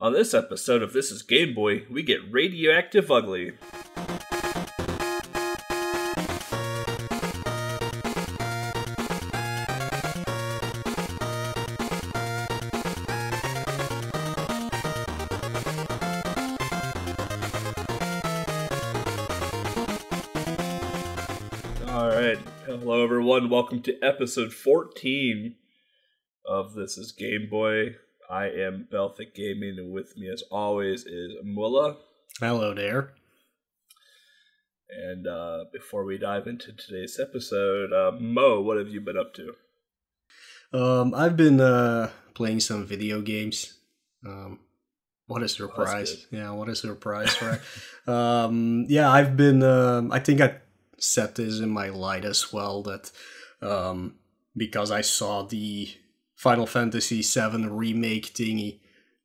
On this episode of This is Game Boy, we get radioactive ugly. Alright, hello everyone, welcome to episode 14 of This is Game Boy. I am Belthic Gaming, and with me as always is Moelle. Hello there. And before we dive into today's episode, Mo, what have you been up to? I've been playing some video games. What a surprise. Oh, yeah, what a surprise, right? I've been, I think I set this in my light as well, that because I saw the Final Fantasy VII remake thingy,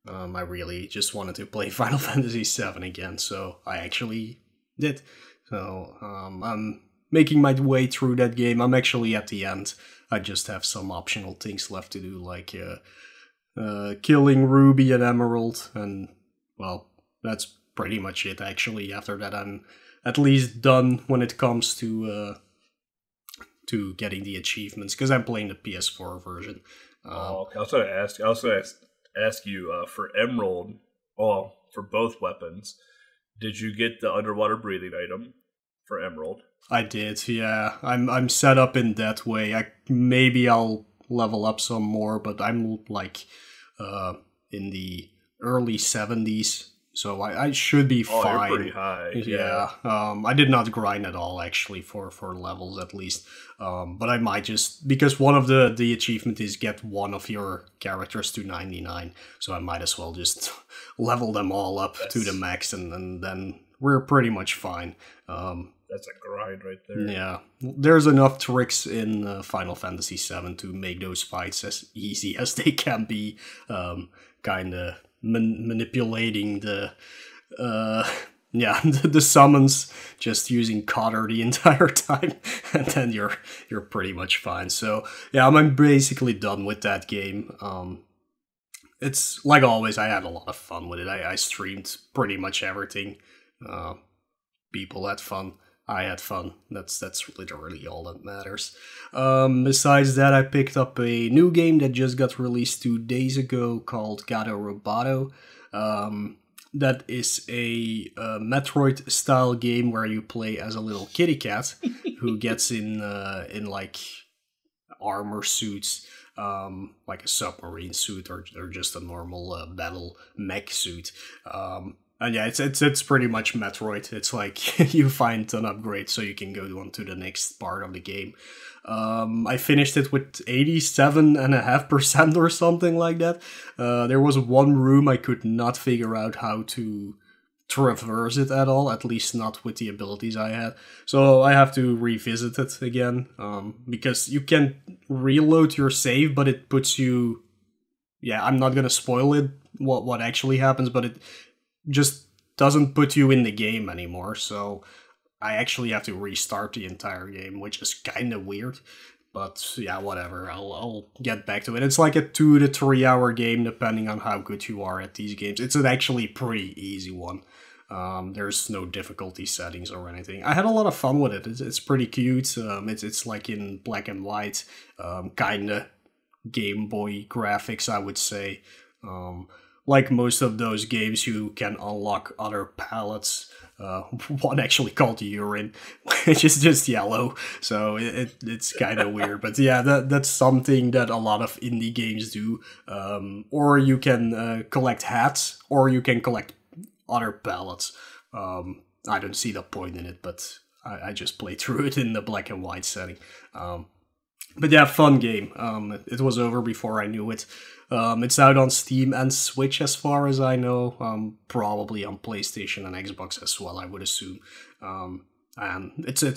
I really just wanted to play Final Fantasy VII again, so I actually did. So I'm making my way through that game. I'm actually at the end. I just have some optional things left to do, like killing Ruby and Emerald, and well, that's pretty much it actually. After that, I'm at least done when it comes to getting the achievements, because I'm playing the PS4 version. Okay. I was going to ask you for Emerald, for both weapons, did you get the underwater breathing item for Emerald? I did, yeah. I'm set up in that way. Maybe I'll level up some more, but I'm like in the early 70s, so I should be fine. You're pretty high. Yeah. I did not grind at all actually for levels at least. But I might just, because one of the achievement is get one of your characters to 99, so I might as well just level them all up to the max, and then we're pretty much fine. That's a grind right there. Yeah, there's enough tricks in Final Fantasy VII to make those fights as easy as they can be. Kind of manipulating the the summons, just using Cotter the entire time, and then you're pretty much fine. So yeah, I'm basically done with that game. It's like always, I had a lot of fun with it. I streamed pretty much everything. People had fun. I had fun. That's literally all that matters. Besides that, I picked up a new game that just got released 2 days ago called Gato Roboto. That is a Metroid-style game where you play as a little kitty cat who gets in like armor suits, like a submarine suit or just a normal battle mech suit. And yeah, it's pretty much Metroid. It's like you find an upgrade so you can go on to the next part of the game. I finished it with 87.5% or something like that. There was one room I could not figure out how to traverse it at all, at least not with the abilities I had. So I have to revisit it again, because you can reload your save, but it puts you... Yeah, I'm not gonna spoil it, what actually happens, but it just doesn't put you in the game anymore, so I actually have to restart the entire game, which is kind of weird, but yeah, whatever, I'll get back to it. It's like a 2 to 3 hour game, depending on how good you are at these games. It's an actually pretty easy one. There's no difficulty settings or anything. I had a lot of fun with it. It's pretty cute. It's like in black and white, kinda Game Boy graphics, I would say. Like most of those games, you can unlock other palettes. One actually called Urine, which is just yellow, so it's kind of weird. But yeah, that's something that a lot of indie games do. Or you can collect hats, or you can collect other palettes. I don't see the point in it, but I just played through it in the black and white setting. But yeah, fun game. It was over before I knew it. It's out on Steam and Switch as far as I know. Probably on PlayStation and Xbox as well, I would assume. And it's a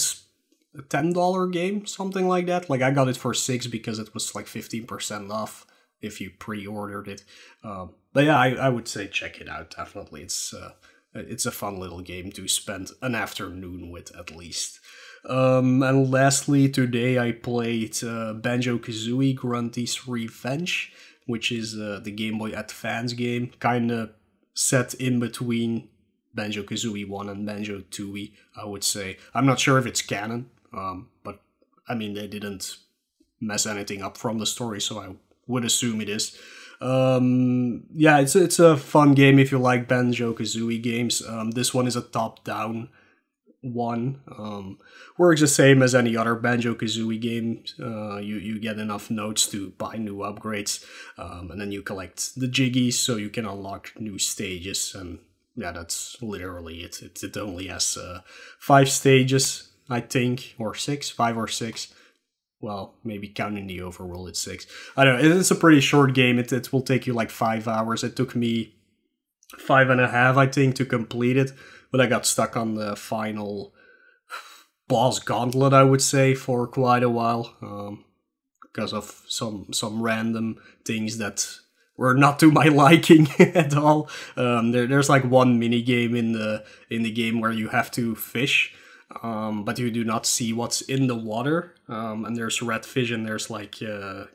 $10 game, something like that. Like, I got it for $6 because it was like 15% off if you pre-ordered it. But yeah, I would say check it out, definitely. It's a fun little game to spend an afternoon with, at least. And lastly, today I played Banjo-Kazooie Grunty's Revenge, which is the Game Boy Advance game. Kinda set in between Banjo-Kazooie 1 and Banjo-Tooie, I would say. I'm not sure if it's canon, but I mean, they didn't mess anything up from the story, so I would assume it is. Yeah, it's a fun game if you like Banjo-Kazooie games. This one is a top-down one. Works the same as any other Banjo-Kazooie game. You get enough notes to buy new upgrades, and then you collect the jiggies so you can unlock new stages, and yeah, that's literally it. It only has 5 stages, I think, or 6, 5 or 6. Well, maybe counting the overworld, it's 6. I don't know, it's a pretty short game. It will take you like 5 hours. It took me 5.5, I think, to complete it, but I got stuck on the final boss gauntlet, I would say, for quite a while, because of some random things that were not to my liking at all. There's like one mini game in the game where you have to fish, but you do not see what's in the water. And there's red fish and there's like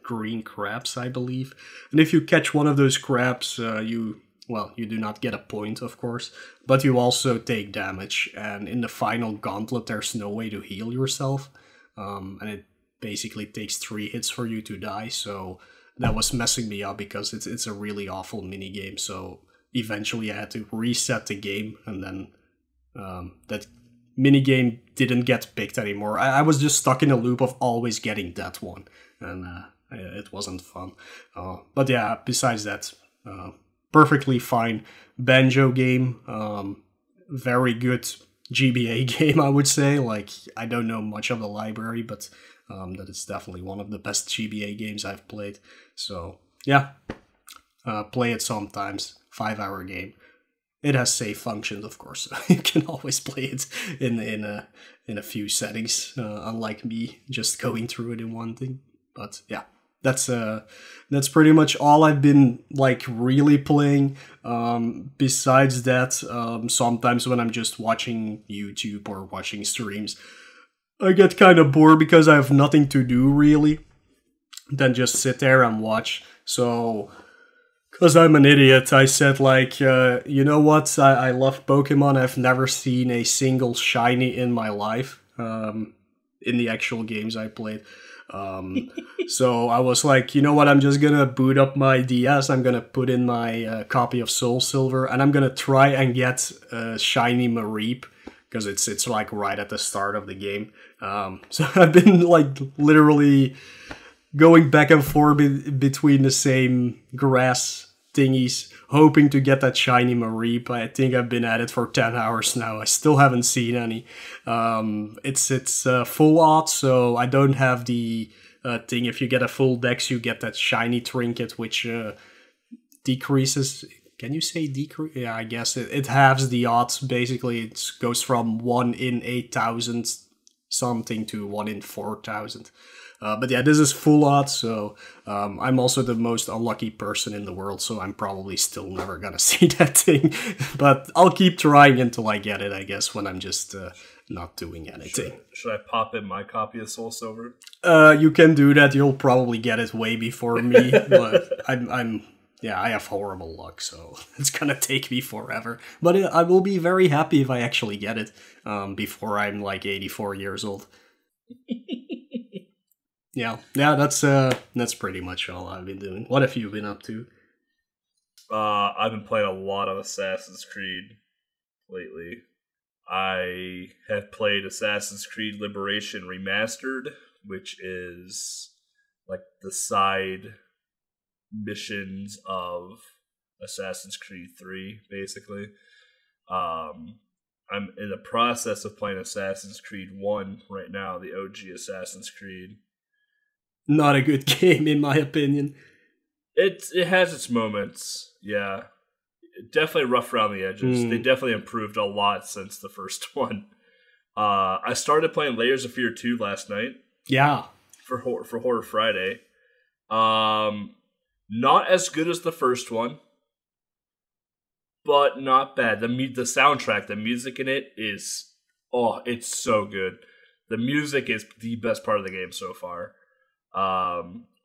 green crabs, I believe. And if you catch one of those crabs, you do not get a point, of course, but you also take damage. And in the final gauntlet, there's no way to heal yourself, and it basically takes 3 hits for you to die. So that was messing me up because it's a really awful mini game. So eventually, I had to reset the game, and then that mini game didn't get picked anymore. I was just stuck in a loop of always getting that one, and it wasn't fun. But yeah, besides that, perfectly fine Banjo game. Very good GBA game, I would say. Like, I don't know much of the library, but that is definitely one of the best GBA games I've played. So yeah, play it sometimes. 5-hour game. It has save functions, of course. So you can always play it in a few settings, unlike me just going through it in one thing. But yeah, that's pretty much all I've been like really playing. Besides that, sometimes when I'm just watching YouTube or watching streams, I get kind of bored because I have nothing to do really than just sit there and watch. So, because I'm an idiot, I said like, you know what, I love Pokemon. I've never seen a single shiny in my life, in the actual games I played. So I was like, you know what, I'm just gonna boot up my DS, I'm gonna put in my copy of Soul Silver, and I'm gonna try and get a shiny Mareep, because it's like right at the start of the game. So I've been like literally going back and forth between the same grass thingies, hoping to get that shiny Mareep. I think I've been at it for 10 hours now. I still haven't seen any. It's full art, so I don't have the thing. If you get a full dex, you get that shiny trinket, which decreases. Can you say decrease? Yeah, I guess it halves the odds. Basically, it goes from 1 in 8,000 something to 1 in 4,000. But yeah, this is full odds, so I'm also the most unlucky person in the world, so I'm probably still never gonna see that thing. But I'll keep trying until I get it, I guess, when I'm just not doing anything. Should I pop in my copy of Soul Silver? You can do that. You'll probably get it way before me, but I have horrible luck, so it's gonna take me forever. But I will be very happy if I actually get it before I'm like 84 years old. Yeah, that's pretty much all I've been doing. What have you been up to? I've been playing a lot of Assassin's Creed lately. I have played Assassin's Creed Liberation Remastered, which is like the side missions of Assassin's Creed 3, basically. I'm in the process of playing Assassin's Creed 1 right now, the OG Assassin's Creed. Not a good game, in my opinion. It has its moments, yeah. Definitely rough around the edges. They definitely improved a lot since the first one. I started playing Layers of Fear 2 last night. Yeah. For Horror Friday. Not as good as the first one, but not bad. The soundtrack, the music in it is, it's so good. The music is the best part of the game so far.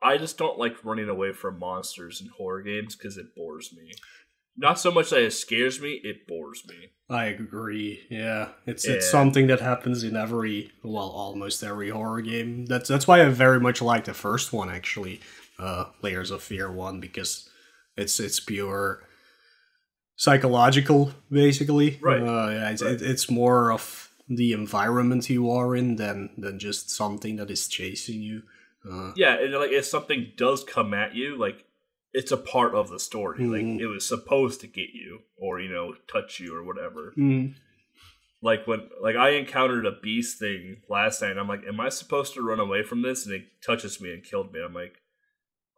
I just don't like running away from monsters in horror games because it bores me. not so much that it scares me, it bores me. I agree. Yeah, it's And something that happens in almost every horror game. That's why I very much like the first one actually, Layers of Fear 1, because it's pure psychological, basically. right, Yeah, right. it's more of the environment you are in than just something that is chasing you. Yeah, and like if something does come at you, like it's a part of the story. Like Mhm. it was supposed to get you, or touch you, or whatever. Mhm. Like when I encountered a beast thing last night, and I'm like, am I supposed to run away from this? And it touches me and killed me. I'm like,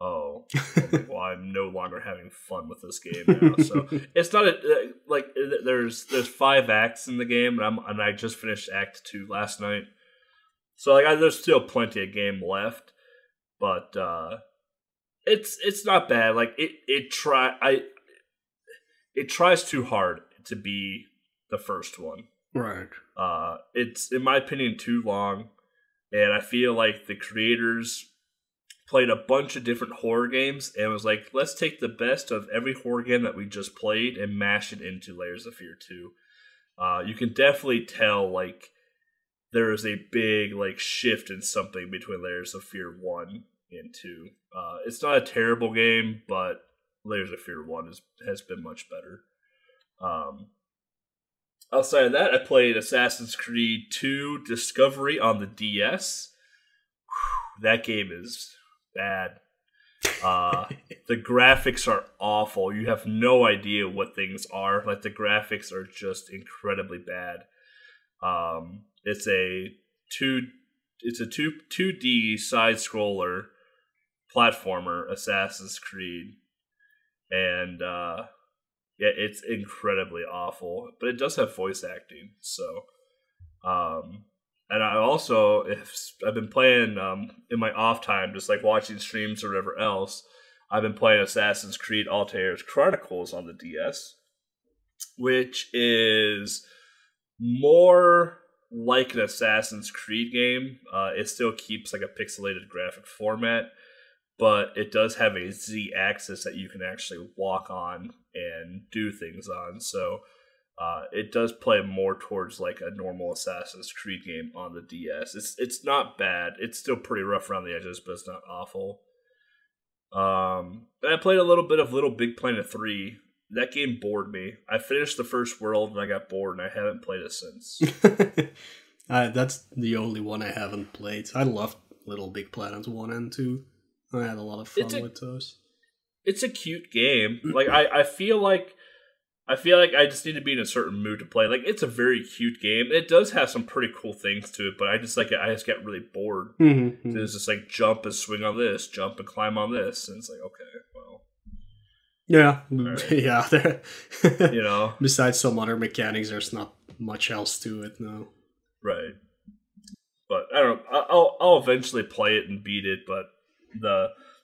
oh, well, I'm no longer having fun with this game now. So it's not like there's 5 acts in the game, and I just finished Act 2 last night. So like there's still plenty of game left, but it's not bad. Like it tries too hard to be the first one. Right. It's in my opinion too long, and I feel like the creators played a bunch of different horror games and was like, let's take the best of every horror game that we just played and mash it into Layers of Fear 2. You can definitely tell like there is a big like shift in something between Layers of Fear 1 and 2. It's not a terrible game, but Layers of Fear 1 has been much better. Outside of that, I played Assassin's Creed 2 Discovery on the DS. That game is bad. The graphics are awful. You have no idea what things are. Like the graphics are just incredibly bad. It's a 2D side scroller platformer Assassin's Creed, and yeah, it's incredibly awful. But it does have voice acting, so and I've been playing in my off time, just like watching streams or whatever else. I've been playing Assassin's Creed Altair's Chronicles on the DS, which is more like an Assassin's Creed game. It still keeps like a pixelated graphic format, but it does have a Z-axis that you can actually walk on and do things on. So it does play more towards like a normal Assassin's Creed game on the DS. It's not bad. It's still pretty rough around the edges, but it's not awful. And I played a little bit of Little Big Planet 3. That game bored me. I finished the first world and I got bored, and I haven't played it since. That's the only one I haven't played. I loved Little Big Planet 1 and 2. I had a lot of fun with those. It's a cute game. Like I feel like I just need to be in a certain mood to play. Like it's a very cute game. It does have some pretty cool things to it, but I just get really bored. Mm-hmm. It's just like jump and swing on this, jump and climb on this, and it's like okay, well, yeah, right. Yeah. Besides some other mechanics, there's not much else to it now. Right. But I don't know. I'll eventually play it and beat it, but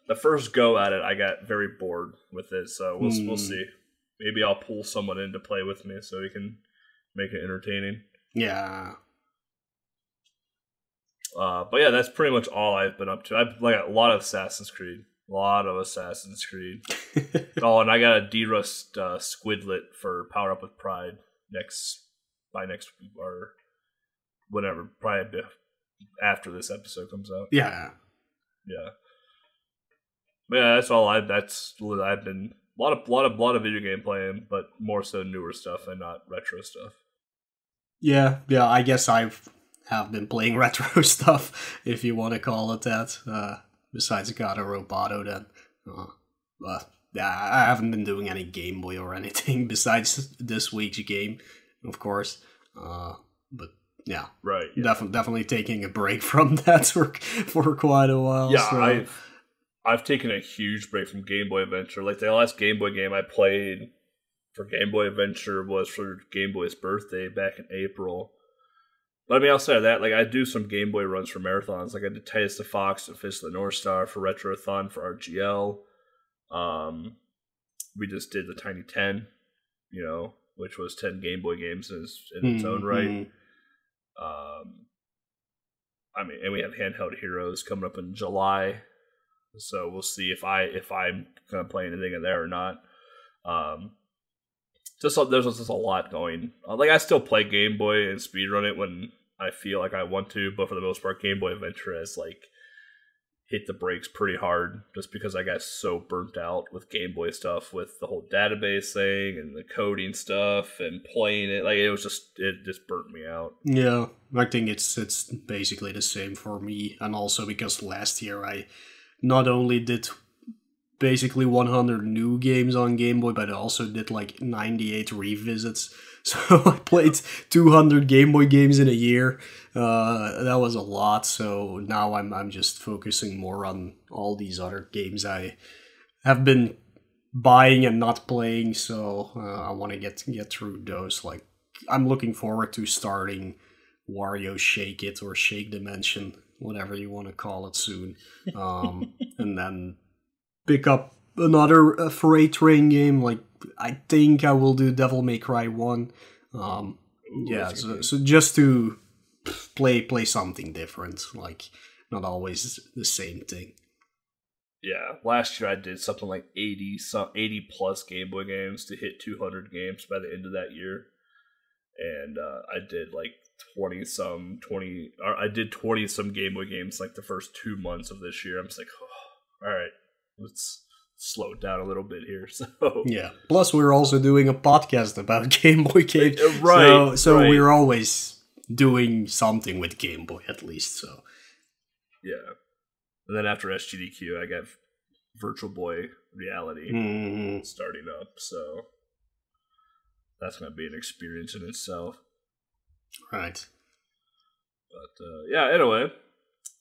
the first go at it, I got very bored with it. So we'll see. Maybe I'll pull someone in to play with me so we can make it entertaining. Yeah. But yeah, that's pretty much all I've been up to. I've played a lot of Assassin's Creed. Oh, and I got a D-Rust Squidlet for Power Up with Pride by next week or whenever, probably after this episode comes out. Yeah. Yeah. But yeah, that's all I've been a lot of video game playing, but more so newer stuff and not retro stuff. Yeah, I guess have been playing retro stuff, if you want to call it that. Besides God of Roboto, then. But yeah, I haven't been doing any Game Boy or anything besides this week's game, of course. But yeah, right. Yeah. Definitely taking a break from that for quite a while. Yeah, so. I've taken a huge break from Game Boy Adventure. Like the last Game Boy game I played for Game Boy Adventure was for Game Boy's birthday back in April. But I mean, outside of that, like I do some Game Boy runs for marathons. Like I did Titus the Fox and Fist of the North Star for Retrothon for RGL. We just did the Tiny 10, which was 10 Game Boy games in its own right. I mean, and we have Handheld Heroes coming up in July. So we'll see if I'm gonna play anything in there or not. there's just a lot going. Like I still play Game Boy and speedrun it when I feel like I want to, but for the most part, Game Boy Adventure has like hit the brakes pretty hard just because I got so burnt out with Game Boy stuff, with the whole database thing and the coding stuff and playing it. Like it just burnt me out. Yeah, I think it's basically the same for me, and also because last year I not only did basically 100 new games on Game Boy, but I also did like 98 revisits. So I played 200 Game Boy games in a year. That was a lot. So now I'm just focusing more on all these other games I have been buying and not playing. So I want to get through those. Like I'm looking forward to starting Wario Shake It or Shake Dimension, whatever you want to call it soon, and then pick up another freight train game. Like I think I will do Devil May Cry 1. Yeah, so just to play something different, like not always the same thing. Yeah, last year I did something like 80 plus Game Boy games to hit 200 games by the end of that year, and I did like 20 some Game Boy games like the first 2 months of this year. I'm just like, oh, all right, let's slow it down a little bit here. So yeah. Plus, we're also doing a podcast about Game Boy games, right? So right. we're always doing something with Game Boy at least. So yeah. And then after SGDQ, I got Virtual Boy Reality starting up. So that's going to be an experience in itself. Right. But yeah, anyway,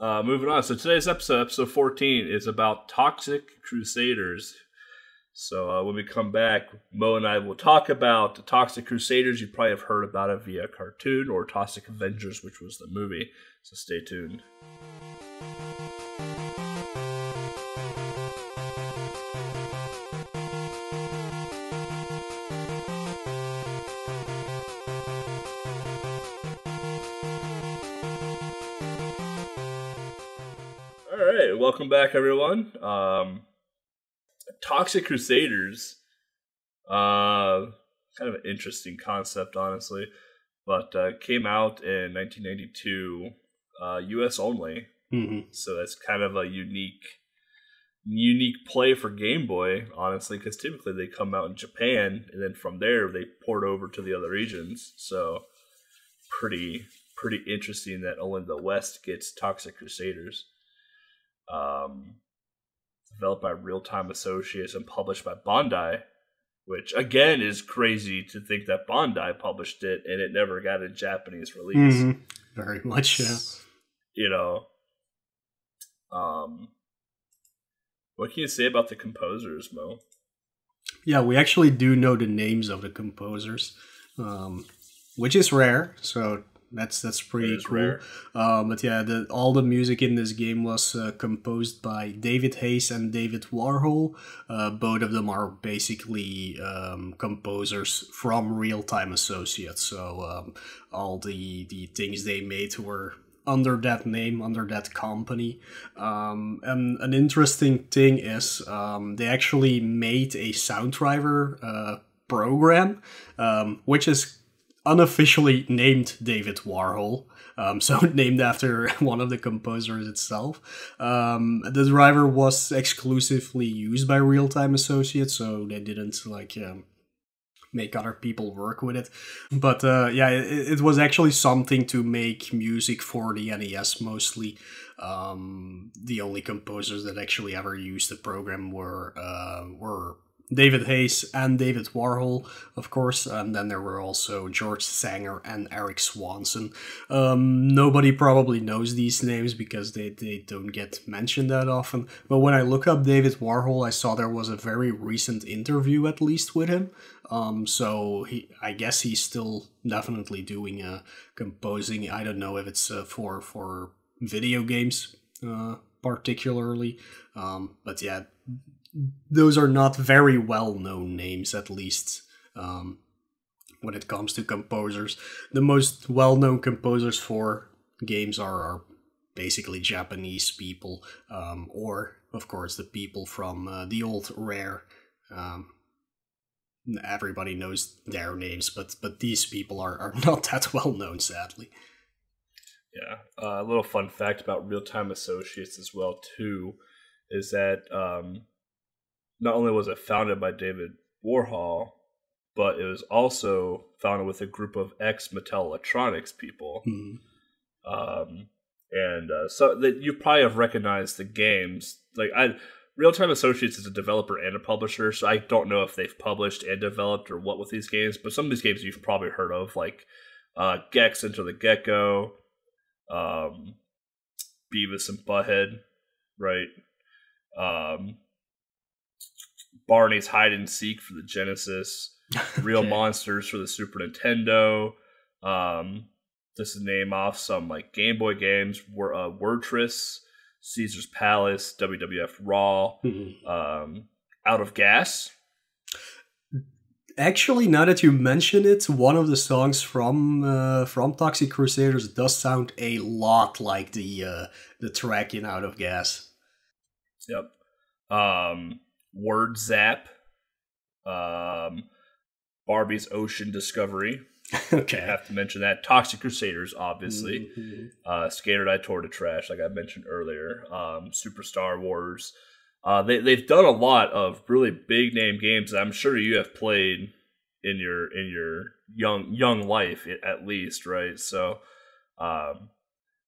moving on. So today's episode 14, is about Toxic Crusaders. So when we come back, Mo and I will talk about the Toxic Crusaders. You probably have heard about it via cartoon, or Toxic Avengers, which was the movie. So stay tuned. Alright, welcome back everyone. Toxic Crusaders, kind of an interesting concept, honestly, but came out in 1992, US only. So that's kind of a unique play for Game Boy, honestly, because typically they come out in Japan, and then from there they port over to the other regions. So pretty interesting that only the West gets Toxic Crusaders. Developed by Real Time Associates and published by Bandai, which again is crazy to think that Bandai published it and it never got a Japanese release. Very much, yeah. You know, what can you say about the composers, Mo? Yeah, we actually do know the names of the composers, which is rare. So that's pretty cool. But yeah, all the music in this game was composed by David Hayes and David Warhol. Both of them are basically composers from Real Time Associates. So all the things they made were under that name, under that company. And an interesting thing is they actually made a sound driver program, which is unofficially named David Warhol, so named after one of the composers itself. The driver was exclusively used by Real Time Associates, so they didn't make other people work with it. But yeah, it was actually something to make music for the NES mostly. The only composers that actually ever used the program were David Hayes and David Warhol, of course, and then there were also George Sanger and Eric Swanson. Nobody probably knows these names because they don't get mentioned that often, but when I look up David Warhol, I saw there was a very recent interview at least with him, so I guess he's still definitely doing composing. I don't know if it's for video games particularly, but yeah, those are not very well-known names, at least, when it comes to composers. The most well-known composers for games are basically Japanese people, or, of course, the people from the old Rare everybody knows their names, but these people are not that well known, sadly. Yeah, a little fun fact about Real-Time Associates as well too is that not only was it founded by David Warhol, but it was also founded with a group of ex-Mattel Electronics people. So that you probably have recognized the games. Like Real-Time Associates is a developer and a publisher, so I don't know if they've published and developed or what with these games, but some of these games you've probably heard of, like Gex Enter the Gecko, Beavis and Butthead, right? Barney's Hide and Seek for the Genesis, Real Monsters for the Super Nintendo. This is name off some like Game Boy games, Wordtress, Caesar's Palace, WWF Raw, Out of Gas. Actually, now that you mention it, one of the songs from Toxic Crusaders does sound a lot like the track in Out of Gas. Yep. Word Zap. Barbie's Ocean Discovery. Okay. I have to mention that. Toxic Crusaders, obviously. Skater Die Tore to Trash, like I mentioned earlier. Superstar Wars. They've done a lot of really big name games that I'm sure you have played in your young life at least, right? So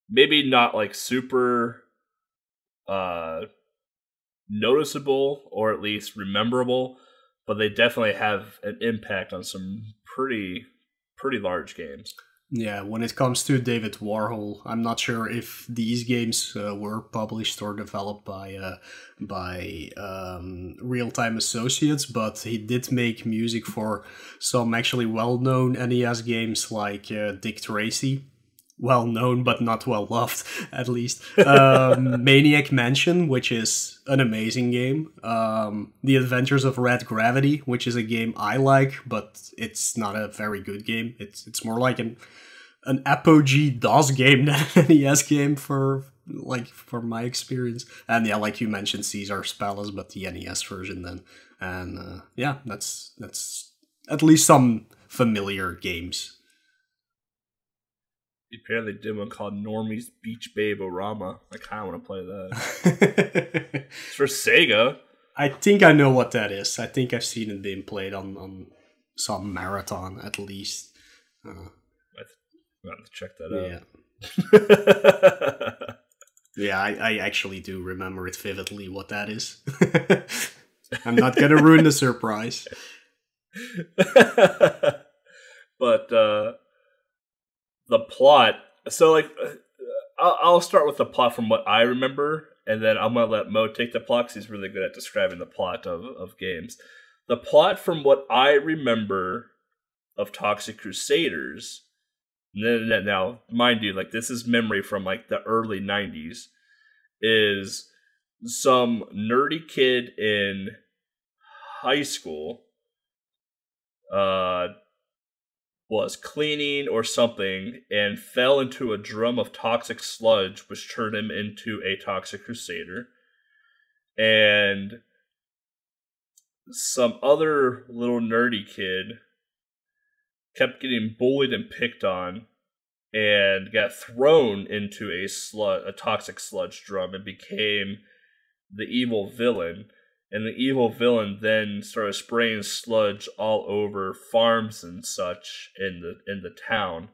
maybe not like super noticeable or at least rememberable, but they definitely have an impact on some pretty large games. Yeah, when it comes to David Warhol, I'm not sure if these games were published or developed by Real-Time Associates, but he did make music for some actually well-known NES games like Dick Tracy. Well known, but not well loved, at least. Maniac Mansion, which is an amazing game. The Adventures of Red Gravity, which is a game I like, but it's not a very good game. It's more like an apogee DOS game than an NES game for my experience. And yeah, like you mentioned, Caesar's Palace, but the NES version then. And yeah, that's at least some familiar games. Apparently did one called Normie's Beach Babe-O-Rama. I kind of want to play that. It's for Sega. I think I know what that is. I think I've seen it being played on some marathon at least. I have to check that out. Yeah, I actually do remember it vividly what that is. I'm not going to ruin the surprise. But the plot, so like I'll start with the plot from what I remember, and then I'm gonna let Mo take the plot because he's really good at describing the plot of games. The plot from what I remember of Toxic Crusaders, now mind you, like this is memory from like the early 90s, is some nerdy kid in high school was cleaning or something and fell into a drum of toxic sludge, which turned him into a Toxic Crusader. And some other little nerdy kid kept getting bullied and picked on and got thrown into a toxic sludge drum and became the evil villain. And the evil villain then started spraying sludge all over farms and such in the town.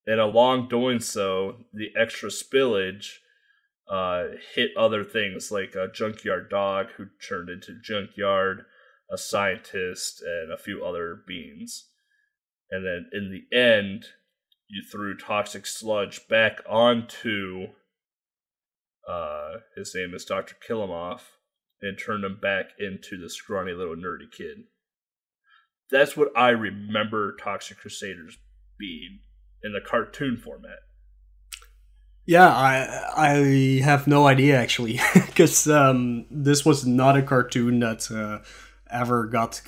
And along doing so, the extra spillage hit other things like a junkyard dog who turned into junkyard, a scientist, and a few other beings. And then in the end, you threw toxic sludge back onto his name is Dr. Killamoff, and turned him back into the scrawny little nerdy kid. That's what I remember Toxic Crusaders being in the cartoon format. Yeah, I have no idea actually, because this was not a cartoon that ever got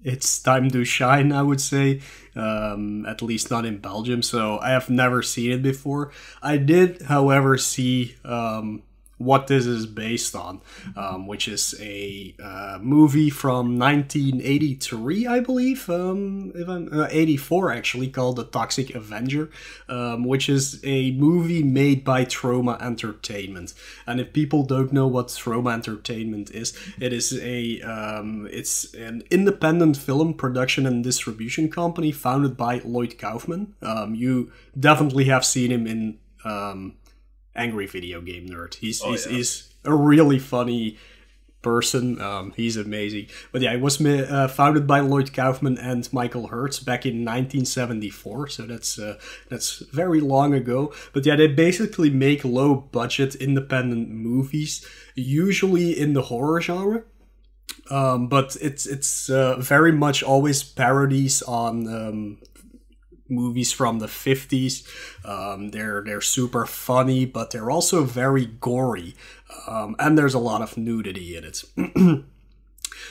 its time to shine, I would say, at least not in Belgium, so I have never seen it before. I did, however, see what this is based on, which is a movie from 1983, I believe, if I'm 84 actually, called The Toxic Avenger, which is a movie made by Troma Entertainment. And if people don't know what Troma Entertainment is, it is it's an independent film production and distribution company founded by Lloyd Kaufman. You definitely have seen him in Angry Video Game Nerd. He's a really funny person. He's amazing. But yeah, it was founded by Lloyd Kaufman and Michael Hertz back in 1974. So that's very long ago. But yeah, they basically make low budget independent movies, usually in the horror genre. But it's very much always parodies on movies from the 50s. They're super funny, but they're also very gory, and there's a lot of nudity in it.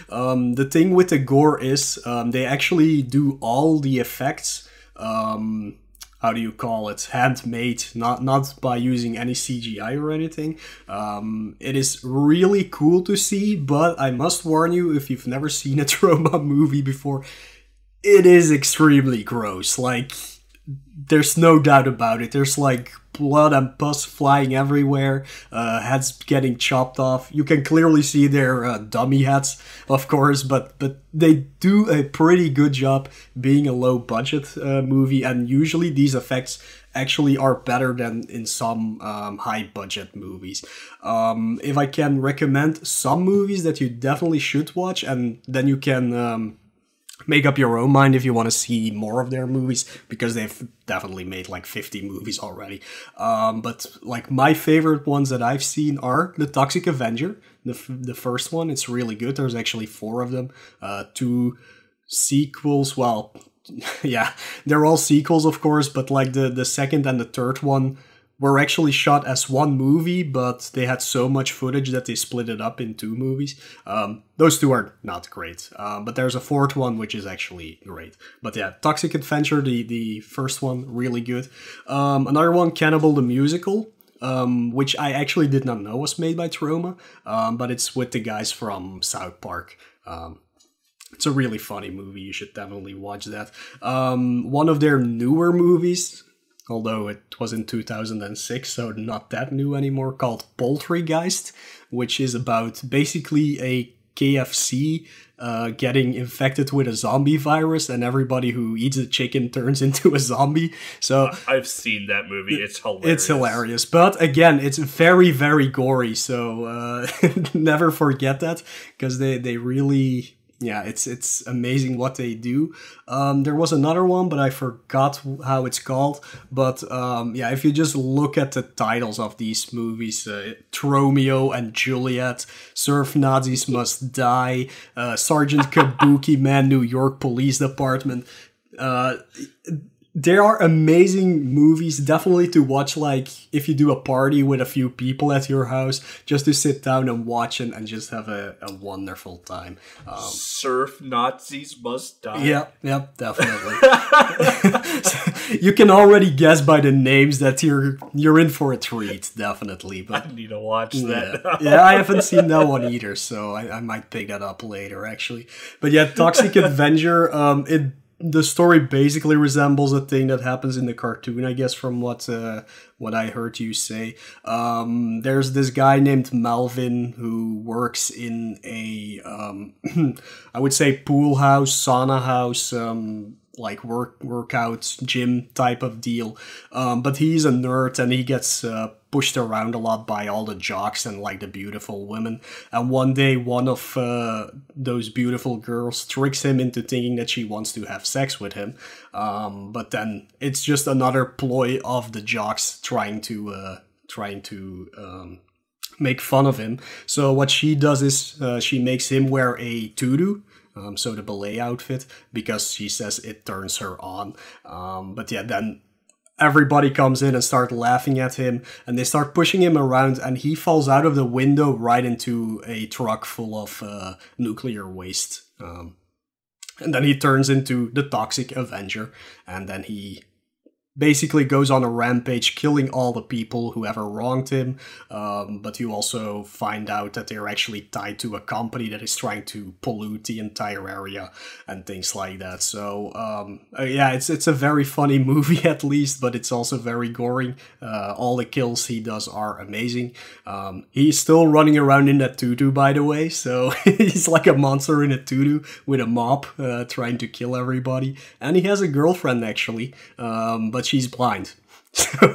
The thing with the gore is they actually do all the effects, how do you call it, handmade, not by using any CGI or anything. It is really cool to see, but I must warn you, if you've never seen a Troma movie before, it is extremely gross. Like, there's no doubt about it. There's like blood and pus flying everywhere, heads getting chopped off. You can clearly see their dummy heads, of course, but they do a pretty good job being a low budget movie, and usually these effects actually are better than in some high budget movies. If I can recommend some movies that you definitely should watch, and then you can make up your own mind if you want to see more of their movies, because they've definitely made like 50 movies already. But like my favorite ones that I've seen are The Toxic Avenger, the first one. It's really good. There's actually 4 of them. 2 sequels. Well, yeah, they're all sequels, of course, but like the second and the third one were actually shot as one movie, but they had so much footage that they split it up in 2 movies. Those 2 are not great, but there's a 4th one which is actually great. But yeah, Toxic Adventure, the first one, really good. Another one, Cannibal the Musical, which I actually did not know was made by Troma, but it's with the guys from South Park. It's a really funny movie. You should definitely watch that. One of their newer movies, although it was in 2006, so not that new anymore, called Poultrygeist, which is about basically a KFC getting infected with a zombie virus, and everybody who eats a chicken turns into a zombie. So I've seen that movie. It's hilarious. It's hilarious. But again, it's very, very gory, so never forget that, because they really... Yeah, it's amazing what they do. There was another one, but I forgot how it's called. But yeah, if you just look at the titles of these movies, Romeo and Juliet, Surf Nazis Must Die, Sergeant Kabuki Man, New York Police Department. There are amazing movies, definitely to watch, like, if you do a party with a few people at your house, just to sit down and watch and just have a wonderful time. Surf Nazis Must Die. Yep, definitely. So you can already guess by the names that you're in for a treat, definitely. But I need to watch that. Yeah, I haven't seen that one either, so I might pick that up later, actually. But yeah, Toxic Avenger, the story basically resembles a thing that happens in the cartoon, I guess, from what I heard you say. There's this guy named Melvin who works in a, I would say, pool house, sauna house, like workout gym type of deal. But he's a nerd, and he gets pushed around a lot by all the jocks and like the beautiful women. And one day, one of those beautiful girls tricks him into thinking that she wants to have sex with him. But then it's just another ploy of the jocks trying to make fun of him. So what she does is she makes him wear a tutu. So the ballet outfit, because she says it turns her on. But yeah, then everybody comes in and start laughing at him, and they start pushing him around, and he falls out of the window right into a truck full of nuclear waste. And then he turns into the Toxic Avenger, and then he basically goes on a rampage, killing all the people who ever wronged him. But you also find out that they're actually tied to a company that is trying to pollute the entire area and things like that. So yeah, it's a very funny movie at least, but it's also very gory. All the kills he does are amazing. He's still running around in that tutu, by the way, so he's like a monster in a tutu with a mop trying to kill everybody. And he has a girlfriend, actually, but she's blind. So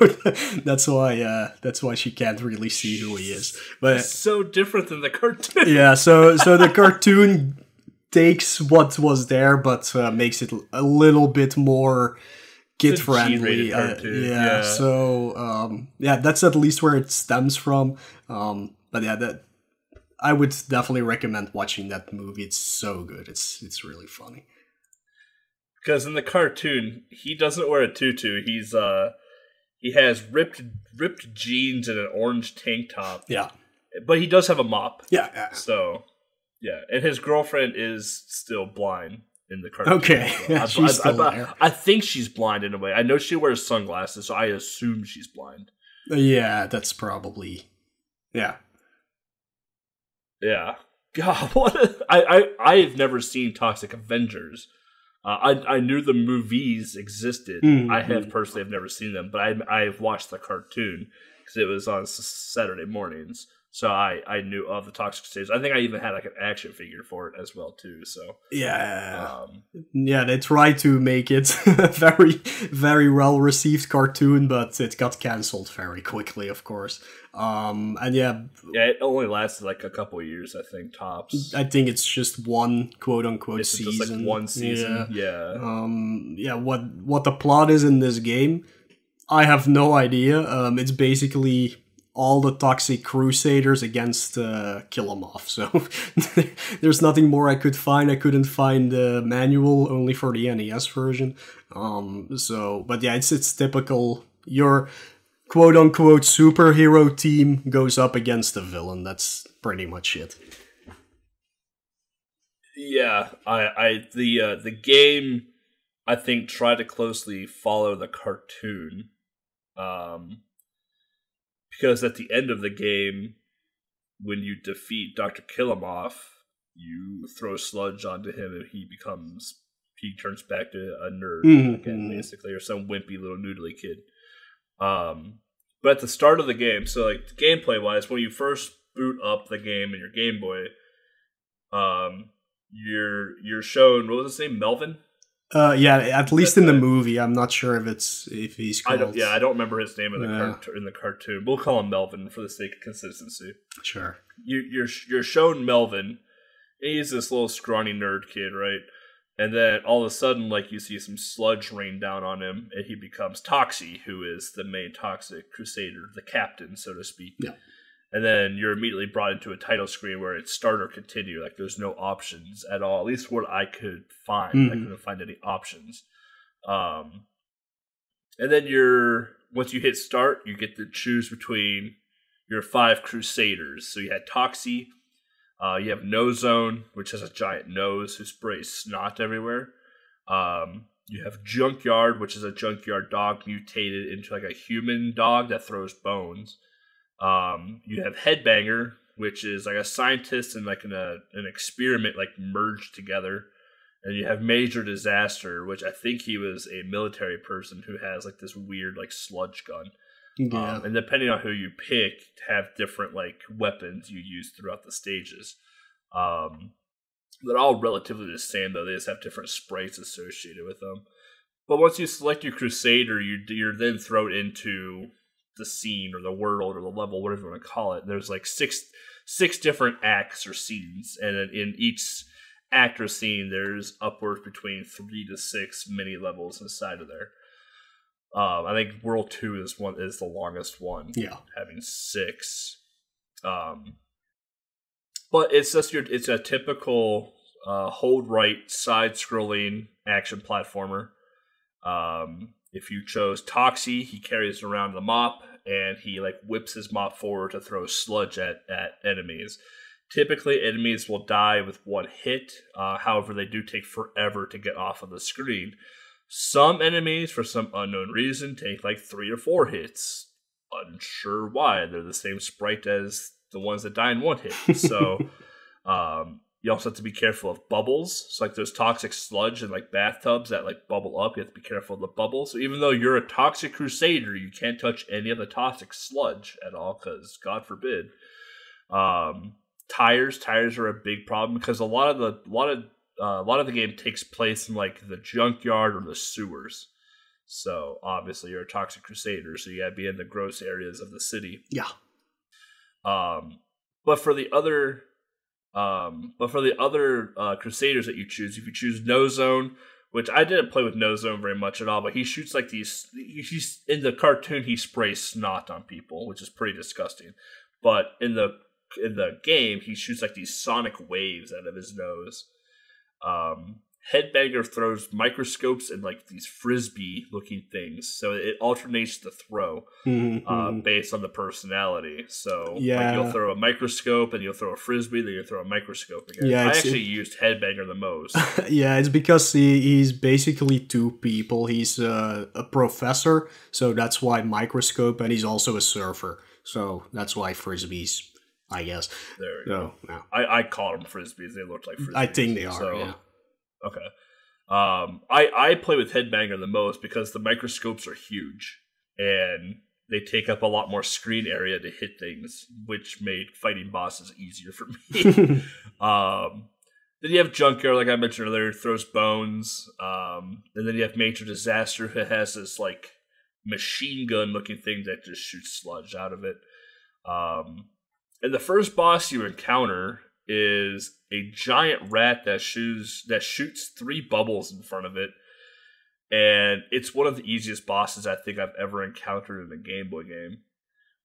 that's why she can't really see who he is. But it's so different than the cartoon. Yeah, so the cartoon takes what was there, but makes it a little bit more kid friendly. Yeah, so yeah, that's at least where it stems from. But yeah, that I would definitely recommend watching that movie. It's so good. It's really funny. Because in the cartoon, he doesn't wear a tutu. He has ripped jeans and an orange tank top. Yeah. But he does have a mop. Yeah. So, yeah. And his girlfriend is still blind in the cartoon. Okay. Yeah, she's still there. I think she's blind in a way. I know she wears sunglasses, so I assume she's blind. Yeah, that's probably... Yeah. Yeah. God, what I've never seen Toxic Avengers. I knew the movies existed. I have personally have never seen them, but I've watched the cartoon because it was on Saturday mornings. So I knew of the Toxic Crusaders. I think I even had like an action figure for it as well too. So yeah, yeah, they tried to make it a very, very well received cartoon, but it got cancelled very quickly, of course. And yeah, it only lasted like a couple of years, I think, tops. I think it's just one quote unquote season. Just like one season. Yeah. Yeah. What the plot is in this game, I have no idea. It's basically all the Toxic Crusaders against Kill 'Em Off. So there's nothing more I could find. I couldn't find the manual, only for the NES version. But yeah, it's typical. Your quote unquote superhero team goes up against the villain. That's pretty much it. Yeah, the game, I think, tried to closely follow the cartoon. Because at the end of the game, when you defeat Dr. Kill-Em-Off, you throw sludge onto him and he turns back to a nerd again, basically, or some wimpy little noodly kid. But at the start of the game, so like gameplay wise, when you first boot up the game in your Game Boy, you're shown, what was his name, Melvin? Yeah, at least in the movie. I'm not sure if he's called... I don't remember his name in the cartoon. We'll call him Melvin for the sake of consistency. Sure. You're shown Melvin. He's this little scrawny nerd kid, right? And then all of a sudden, like, you see some sludge rain down on him, and he becomes Toxie, who is the main Toxic Crusader, the captain, so to speak. Yeah. And then you're immediately brought into a title screen where it's start or continue. Like, there's no options at all. At least what I could find. I couldn't find any options. And then once you hit start, you get to choose between your 5 Crusaders. So you had Toxie. You have Nozone, which has a giant nose who sprays snot everywhere. You have Junkyard, which is a junkyard dog mutated into like a human dog that throws bones. You have Headbanger, which is like a scientist and like an experiment like merged together. And you have Major Disaster, which I think he was a military person who has like this weird like sludge gun. Yeah. And depending on who you pick, have different like weapons you use throughout the stages. They're all relatively the same though. They just have different sprays associated with them. But once you select your Crusader, you're then thrown into the scene or the world or the level, whatever you want to call it. There's like six different acts or scenes, and in each act or scene, there's upwards between 3 to 6 mini levels inside of there. I think World 2 is the longest one, having 6. But it's just it's a typical hold right side scrolling action platformer. If you chose Toxie, he carries around the mop and he like whips his mop forward to throw sludge at enemies. Typically, enemies will die with one hit. However, they do take forever to get off of the screen. Some enemies, for some unknown reason, take like 3 or 4 hits. Unsure why. They're the same sprite as the ones that die in 1 hit. So, you also have to be careful of bubbles. So, like, there's toxic sludge in, like, bathtubs that, like, bubble up. You have to be careful of the bubbles. So, even though you're a Toxic Crusader, you can't touch any of the toxic sludge at all, because, God forbid. Tires are a big problem, because a lot of the game takes place in, like, the junkyard or the sewers. So obviously you're a Toxic Crusader, so you gotta be in the gross areas of the city. Yeah. But for the other Crusaders that you choose, if you choose No Zone, which I didn't play with No Zone very much at all, but he shoots like these. He's in the cartoon, he sprays snot on people, which is pretty disgusting. But in the game, he shoots like these sonic waves out of his nose. Headbanger throws microscopes and like these frisbee looking things, so it alternates the throw based on the personality. So like, you'll throw a microscope and you'll throw a frisbee, then you'll throw a microscope again. I actually used Headbanger the most. Yeah, it's because he's basically 2 people. He's a professor, so that's why microscope, and he's also a surfer, so that's why frisbees, I guess. There we go. No. I call them frisbees. They look like frisbees. I think they are, yeah. Okay. I play with Headbanger the most because the microscopes are huge and they take up a lot more screen area to hit things, which made fighting bosses easier for me. Then you have Junkyard, like I mentioned earlier, throws bones. And then you have Major Disaster, who has this like machine gun looking thing that just shoots sludge out of it. And the first boss you encounter is a giant rat that shoots 3 bubbles in front of it. And it's one of the easiest bosses I think I've ever encountered in a Game Boy game,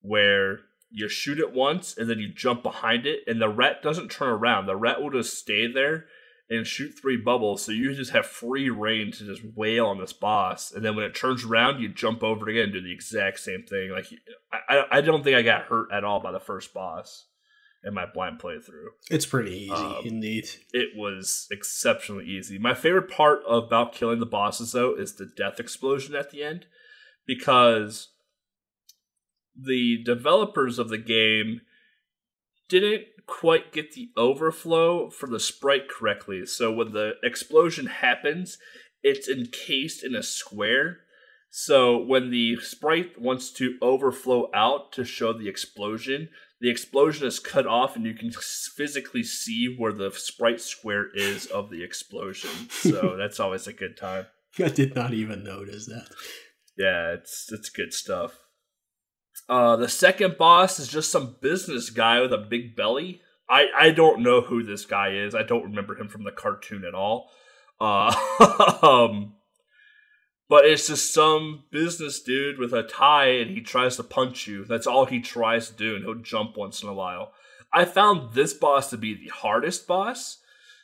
where you shoot it once and then you jump behind it and the rat doesn't turn around. The rat will just stay there and shoot 3 bubbles, so you just have free reign to just wail on this boss. And then when it turns around, you jump over it again and do the exact same thing. Like I don't think I got hurt at all by the first boss in my blind playthrough. It's pretty easy, indeed. It was exceptionally easy. My favorite part about killing the bosses, though, is the death explosion at the end, because the developers of the game didn't quite get the overflow for the sprite correctly. So when the explosion happens, it's encased in a square. So when the sprite wants to overflow out to show the explosion is cut off and you can physically see where the sprite square is of the explosion. So that's always a good time. I did not even notice that. Yeah, it's good stuff. The second boss is just some business guy with a big belly. I don't know who this guy is. I don't remember him from the cartoon at all. But it's just some business dude with a tie and he tries to punch you. That's all he tries to do, and he'll jump once in a while. I found this boss to be the hardest boss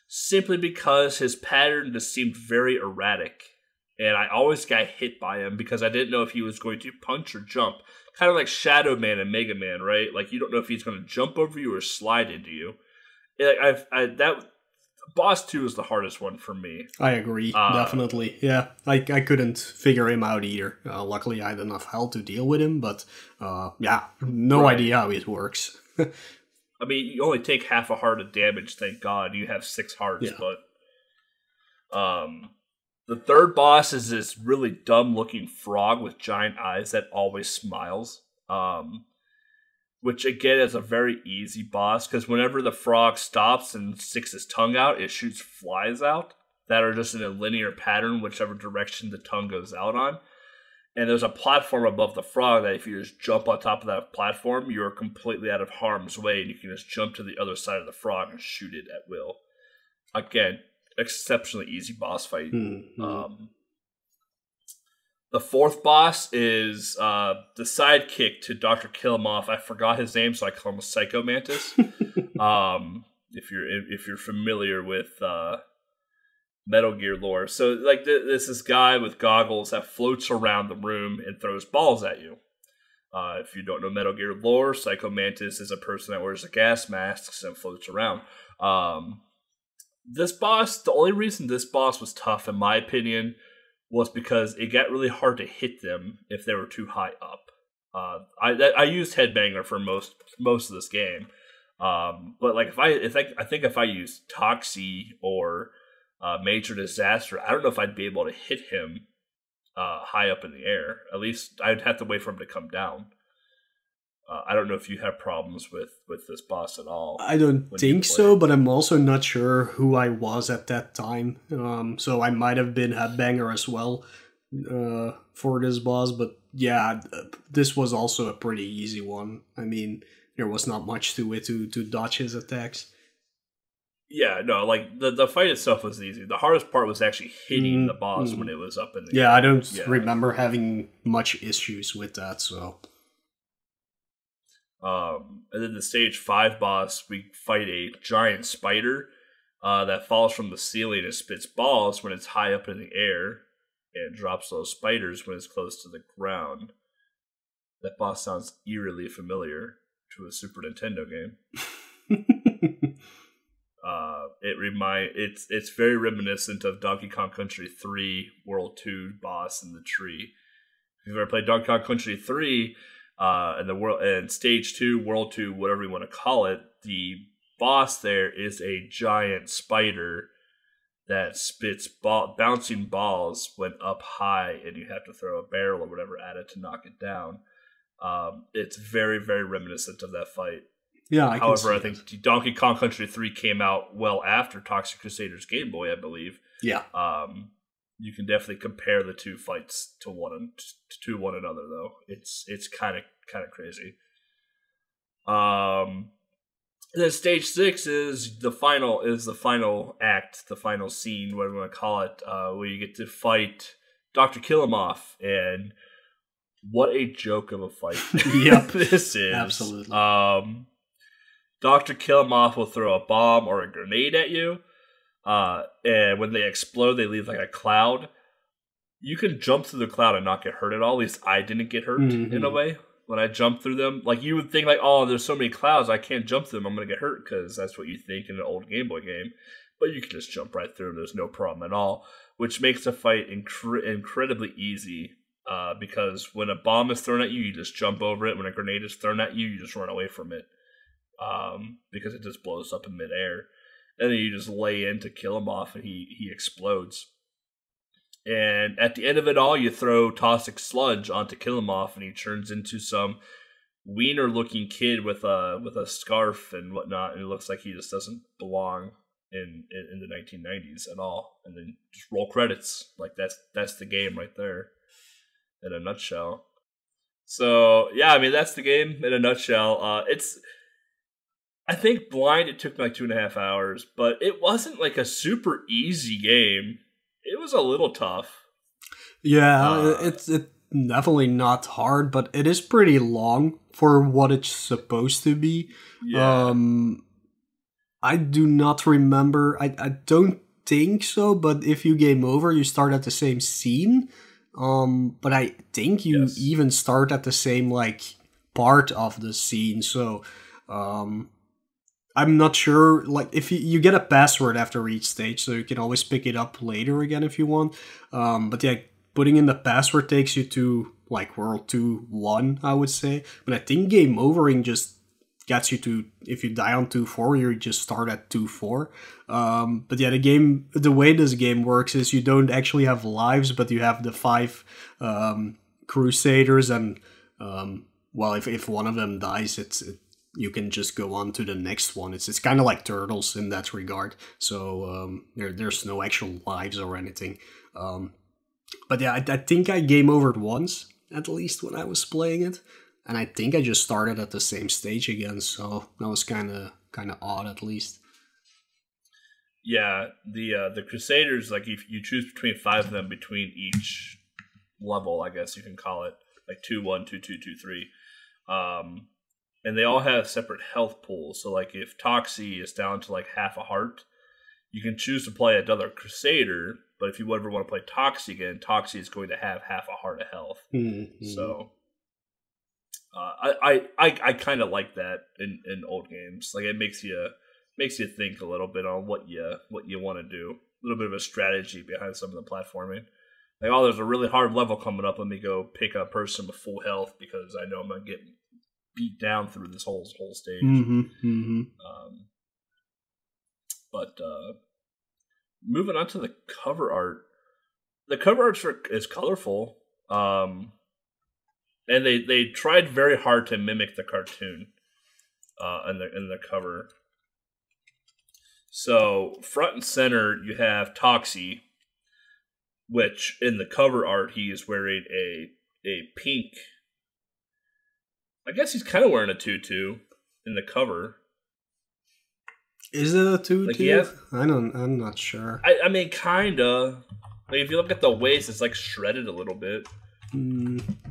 simply because his pattern just seemed very erratic. And I always got hit by him because I didn't know if he was going to punch or jump. Kind of like Shadow Man and Mega Man, right? Like, you don't know if he's going to jump over you or slide into you. That Boss 2 is the hardest one for me. I agree, definitely. Yeah, I couldn't figure him out either. Luckily, I had enough health to deal with him, but no idea how it works. I mean, you only take half a heart of damage, thank God. You have 6 hearts, but... the third boss is this really dumb-looking frog with giant eyes that always smiles. Which, again, is a very easy boss, because whenever the frog stops and sticks his tongue out, it shoots flies out that are just in a linear pattern, whichever direction the tongue goes out on. And there's a platform above the frog that if you just jump on top of that platform, you're completely out of harm's way, and you can just jump to the other side of the frog and shoot it at will. Again, exceptionally easy boss fight. Mm-hmm. The fourth boss is the sidekick to Dr. Killumoff. I forgot his name, so I call him Psycho Mantis. If you're familiar with Metal Gear lore, so like this guy with goggles that floats around the room and throws balls at you. If you don't know Metal Gear lore, Psycho Mantis is a person that wears a gas mask and floats around. This boss, the only reason this boss was tough, in my opinion, was because it got really hard to hit them if they were too high up. I used Headbanger for most of this game, but like I think if I used Toxie or Major Disaster, I don't know if I'd be able to hit him high up in the air. At least I'd have to wait for him to come down. I don't know if you have problems with this boss at all. I don't think so, but I'm also not sure who I was at that time. So I might have been Headbanger as well for this boss, but yeah, this was also a pretty easy one. I mean, there was not much to it to dodge his attacks. Yeah, no, like the fight itself was easy. The hardest part was actually hitting the boss when it was up in the air. I don't remember having much issues with that, so... And then the stage 5 boss, we fight a giant spider that falls from the ceiling and spits balls when it's high up in the air, and drops those spiders when it's close to the ground. That boss sounds eerily familiar to a Super Nintendo game. It's very reminiscent of Donkey Kong Country 3 World 2 boss in the tree. If you've ever played Donkey Kong Country 3, and Stage 2, World 2, whatever you want to call it, the boss there is a giant spider that spits bouncing balls when up high, and you have to throw a barrel or whatever at it to knock it down. It's very, very reminiscent of that fight. Yeah, However, I think Donkey Kong Country 3 came out well after Toxic Crusaders Game Boy, I believe. Yeah. You can definitely compare the two fights to one another, though. It's kind of crazy. And then stage 6 is the final act, the final scene, whatever you want to call it, where you get to fight Dr. Killamoff, and what a joke of a fight! Yep, this is absolutely. Dr. Killamoff will throw a bomb or a grenade at you. And when they explode, they leave like a cloud. You can jump through the cloud and not get hurt at all. At least I didn't get hurt in a way when I jumped through them. Like, you would think like, oh, there's so many clouds, I can't jump through them, I'm going to get hurt, because that's what you think in an old Game Boy game. But you can just jump right through them. There's no problem at all, which makes the fight incredibly easy. Because when a bomb is thrown at you, you just jump over it. When a grenade is thrown at you, you just run away from it. Because it just blows up in midair. And then you just lay in to kill him off, and he explodes. And at the end of it all, you throw toxic sludge onto kill him off, and he turns into some wiener-looking kid with a scarf and whatnot, and it looks like he just doesn't belong in the 1990s at all. And then just roll credits. Like, that's the game right there in a nutshell. So yeah, I mean, that's the game in a nutshell. I think blind, it took me like 2.5 hours, but it wasn't like a super easy game. It was a little tough. Yeah, it's definitely not hard, but it is pretty long for what it's supposed to be. Yeah. I do not remember. I don't think so, but if you game over, you start at the same scene. But I think you even start at the same like part of the scene. So, I'm not sure, like, if you get a password after each stage, so you can always pick it up later again if you want. But yeah, putting in the password takes you to, like, World 2-1, I would say. But I think game overing just gets you to, if you die on 2-4, you just start at 2-4. But yeah, the way this game works is you don't actually have lives, but you have the 5 Crusaders, and, well, if one of them dies, you can just go on to the next one. It's kind of like Turtles in that regard. So there's no actual lives or anything. But yeah, I think I game overed once, at least, when I was playing it. And I think I just started at the same stage again. So that was kind of odd, at least. Yeah, the Crusaders, like, if you choose between 5 of them between each level, I guess you can call it, like 2-1, 2-2, 2-3. And they all have separate health pools. So, like, if Toxie is down to, like, half a heart, you can choose to play another Crusader. But if you ever want to play Toxie again, Toxie is going to have half a heart of health. Mm-hmm. So, I kind of like that in old games. Like, it makes you think a little bit on what you want to do. A little bit of a strategy behind some of the platforming. Like, oh, there's a really hard level coming up. Let me go pick a person with full health because I know I'm gonna get beat down through this whole stage. But moving on to the cover art, the cover art is colorful, and they tried very hard to mimic the cartoon in the cover. So front and center, you have Toxie, which in the cover art he is wearing a pink. I guess he's kind of wearing a tutu in the cover. Is it a tutu? Like I'm not sure. I mean, kinda. Like, if you look at the waist, it's like shredded a little bit.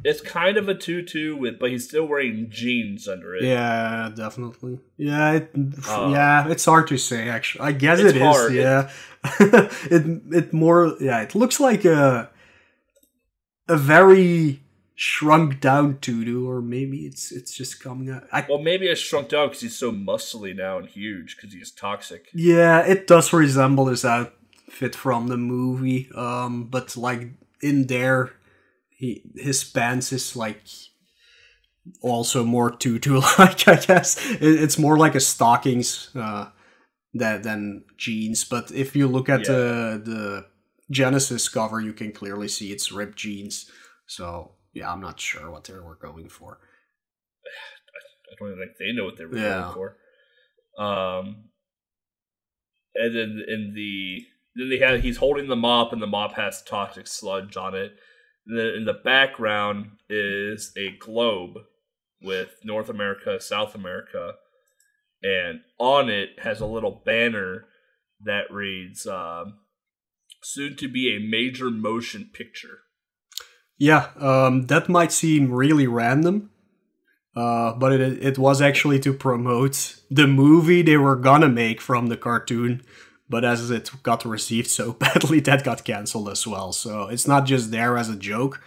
It's kind of a tutu but he's still wearing jeans under it. Yeah, definitely. Yeah, it's hard to say. Actually, I guess it hard. Is. Yeah, it more. Yeah, it looks like a very shrunk down tutu, or maybe it's just coming out. Well, maybe it's shrunk down because he's so muscly now and huge because he's toxic. Yeah, it does resemble his outfit from the movie. But like in there, his pants is like also more tutu-like. I guess it's more like a stockings than jeans. But if you look at the Genesis cover, you can clearly see it's ripped jeans. So. Yeah, I'm not sure what they were going for. I don't even think they know what they were going for. And then he's holding the mop, and the mop has toxic sludge on it. And then in the background is a globe with North America, South America, and on it has a little banner that reads "Soon to be a major motion picture." Yeah, that might seem really random, but it was actually to promote the movie they were gonna make from the cartoon, but as it got received so badly, that got cancelled as well. So it's not just there as a joke,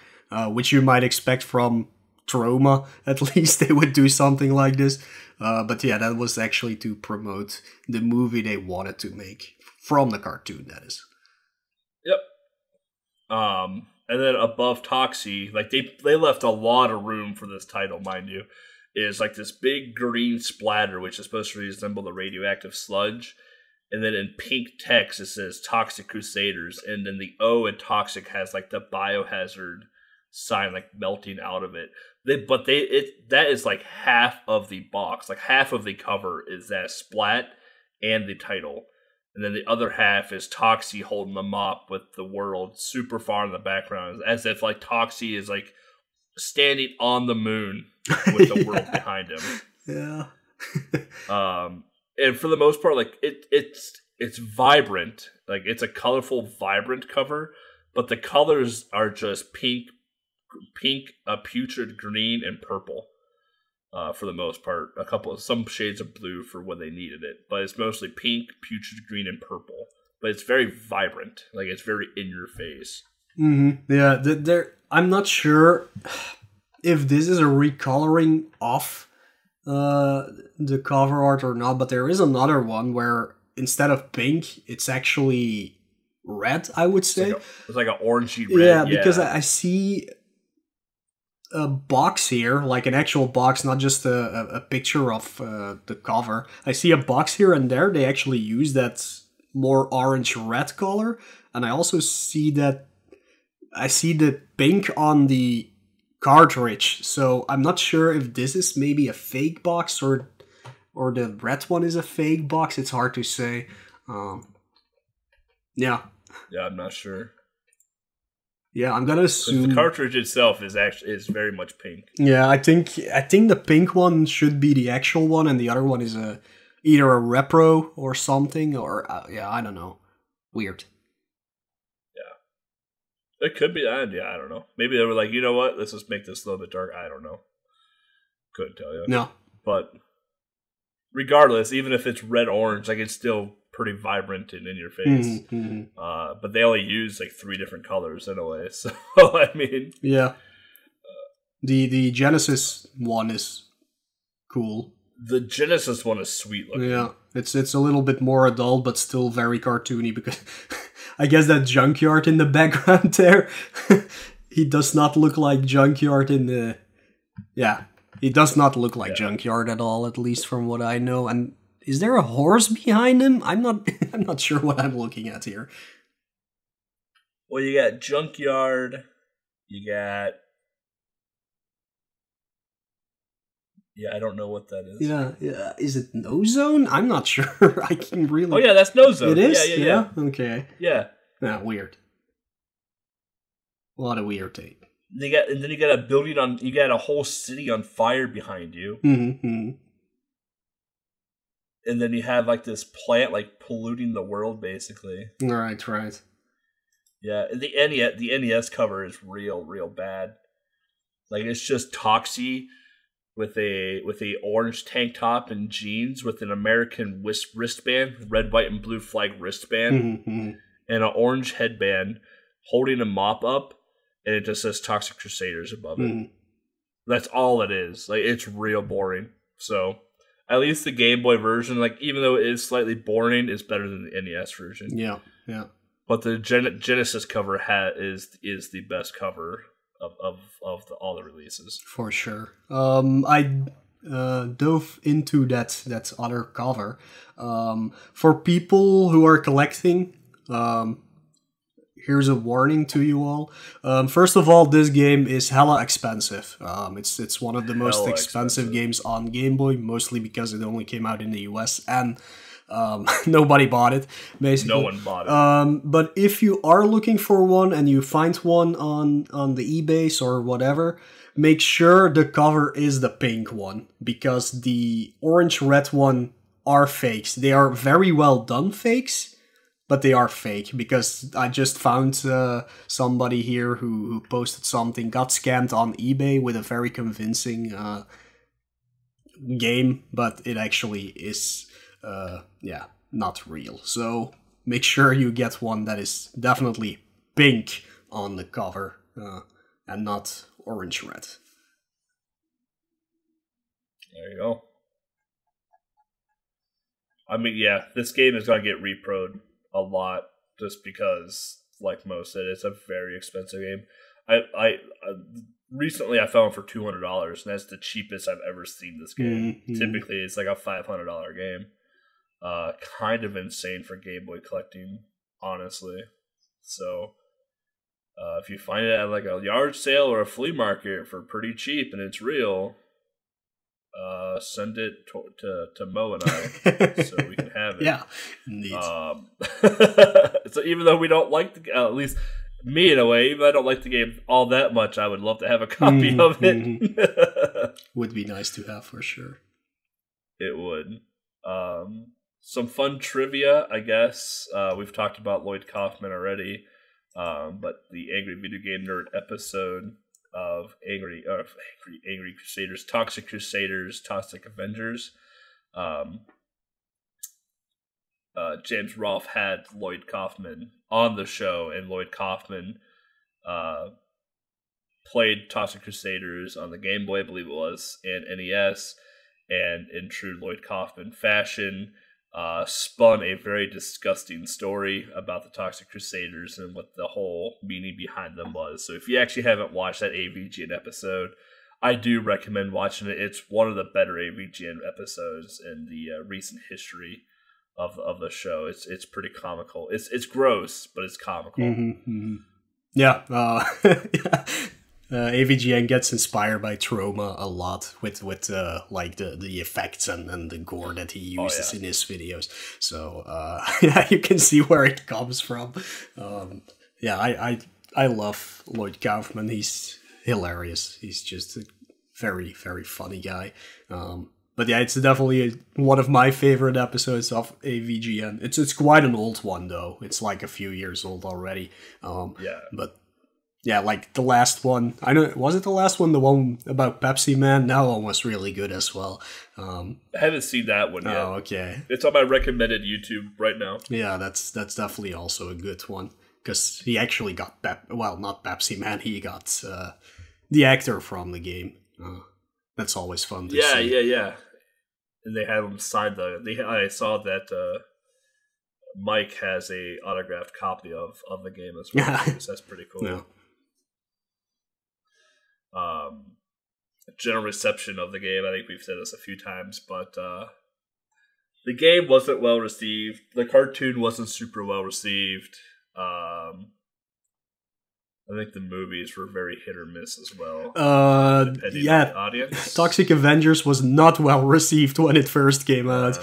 which you might expect from Trauma. At least they would do something like this. But yeah, that was actually to promote the movie they wanted to make from the cartoon, that is. Yep. And then above Toxie, like they left a lot of room for this title, mind you, is like this big green splatter, which is supposed to resemble the radioactive sludge. And then in pink text, it says Toxic Crusaders. And then the O in Toxic has like the biohazard sign like melting out of it. That is like half of the box. Like half of the cover is that splat and the title. And then the other half is Toxie holding the mop with the world super far in the background, as if like Toxie is like standing on the moon with the world behind him. Yeah. And for the most part, like it's vibrant, like it's a colorful, vibrant cover, but the colors are just pink, a putrid green, and purple. For the most part, some shades of blue for when they needed it, but it's mostly pink, putrid green, and purple. But it's very vibrant, like it's very in your face. Yeah, I'm not sure if this is a recoloring of the cover art or not, but there is another one where instead of pink, it's actually red. I would say it's like an orangey red. Yeah, because I see a box here, like an actual box, not just a picture of the cover. I see a box here and there. They actually use that more orange-red color. And I also see the pink on the cartridge. So I'm not sure if this is maybe a fake box or the red one is a fake box. It's hard to say. Yeah, I'm not sure. Yeah, I'm gonna assume the cartridge itself is very much pink. Yeah, I think the pink one should be the actual one, and the other one is either a repro or something, or I don't know. Weird. Yeah, it could be. I don't know. Maybe they were like, you know what? Let's just make this a little bit dark. I don't know. Couldn't tell you. No, but regardless, even if it's red orange, like it's still pretty vibrant and in your face. But they only use like 3 different colors in a way. So I mean, yeah. The Genesis one is cool. The Genesis one is sweet looking. Yeah, it's a little bit more adult, but still very cartoony. Because I guess that Junkyard in the background there. He does not look like Junkyard in the... Yeah, he does not look like Junkyard at all, at least from what I know. And is there a horse behind him? I'm not sure what I'm looking at here. Well, you got Junkyard, you got... Yeah, I don't know what that is. Yeah. Is it No Zone? I'm not sure. I can really... Oh, yeah, that's No Zone. It is? Yeah. Okay. Yeah. Weird. A lot of weird tape. And then you got a building on... You got a whole city on fire behind you. Mm-hmm. And then you have, like, this plant, like, polluting the world, basically. Right. Yeah, the NES cover is real bad. Like, it's just Toxie with a orange tank top and jeans with an American wristband, red, white, and blue flag wristband, and an orange headband, holding a mop up, and it just says Toxic Crusaders above it. That's all it is. Like, it's real boring. So, at least the Game Boy version, like, even though it is slightly boring, is better than the NES version. Yeah. But the Genesis cover is the best cover of all the releases. For sure. I dove into that other cover. For people who are collecting, here's a warning to you all. First of all, this game is hella expensive. It's one of the most expensive games on Game Boy, mostly because it only came out in the US and nobody bought it, basically. No one bought it. But if you are looking for one and you find one on the eBays or whatever, make sure the cover is the pink one, because the orange-red one are fakes. They are very well done fakes, but they are fake, because I just found somebody here who posted something, got scammed on eBay with a very convincing game, but it actually is... not real. So make sure you get one that is definitely pink on the cover and not orange-red. There you go. I mean, yeah, this game is going to get reproed a lot just because, like most, it's a very expensive game. I recently I found it for $200, and that's the cheapest I've ever seen this game. Typically, it's like a $500 game. Kind of insane for Game Boy collecting, honestly. So, if you find it at like a yard sale or a flea market for pretty cheap and it's real, send it to Mo and I so we can have it. Yeah, indeed. So even though we don't like at least me in a way, even though I don't like the game all that much, I would love to have a copy of it. Would be nice to have for sure. It would. Some fun trivia, I guess. We've talked about Lloyd Kaufman already, but the Angry Video Game Nerd episode of Angry Crusaders, Toxic Crusaders, Toxic Avengers. James Rolfe had Lloyd Kaufman on the show, and Lloyd Kaufman played Toxic Crusaders on the Game Boy, I believe it was, and NES, and in true Lloyd Kaufman fashion, spun a very disgusting story about the Toxic Crusaders and what the whole meaning behind them was. So if you actually haven't watched that AVGN episode, I do recommend watching it. It's one of the better AVGN episodes in the recent history of the show. It's pretty comical. It's gross, but it's comical. Yeah. AVGN gets inspired by Trauma a lot with like the effects and the gore that he uses in his videos. So yeah, you can see where it comes from. I love Lloyd Kaufman. He's hilarious. He's just a very, very funny guy. But yeah, it's definitely one of my favorite episodes of AVGN. It's quite an old one though. It's like a few years old already. But yeah, like the last one. I know, was it the last one? The one about Pepsi Man? That one was really good as well. I haven't seen that one yet. Oh, okay. It's on my recommended YouTube right now. Yeah, that's definitely also a good one. Because he actually got, not Pepsi Man, he got the actor from the game. That's always fun to see. Yeah. And they have him sign I saw that Mike has a autographed copy of the game as well. So that's pretty cool. Yeah. General reception of the game, I think we've said this a few times, but the game wasn't well received. The cartoon wasn't super well received. I think the movies were very hit or miss as well. Depending on the audience. Toxic Avengers was not well received when it first came out.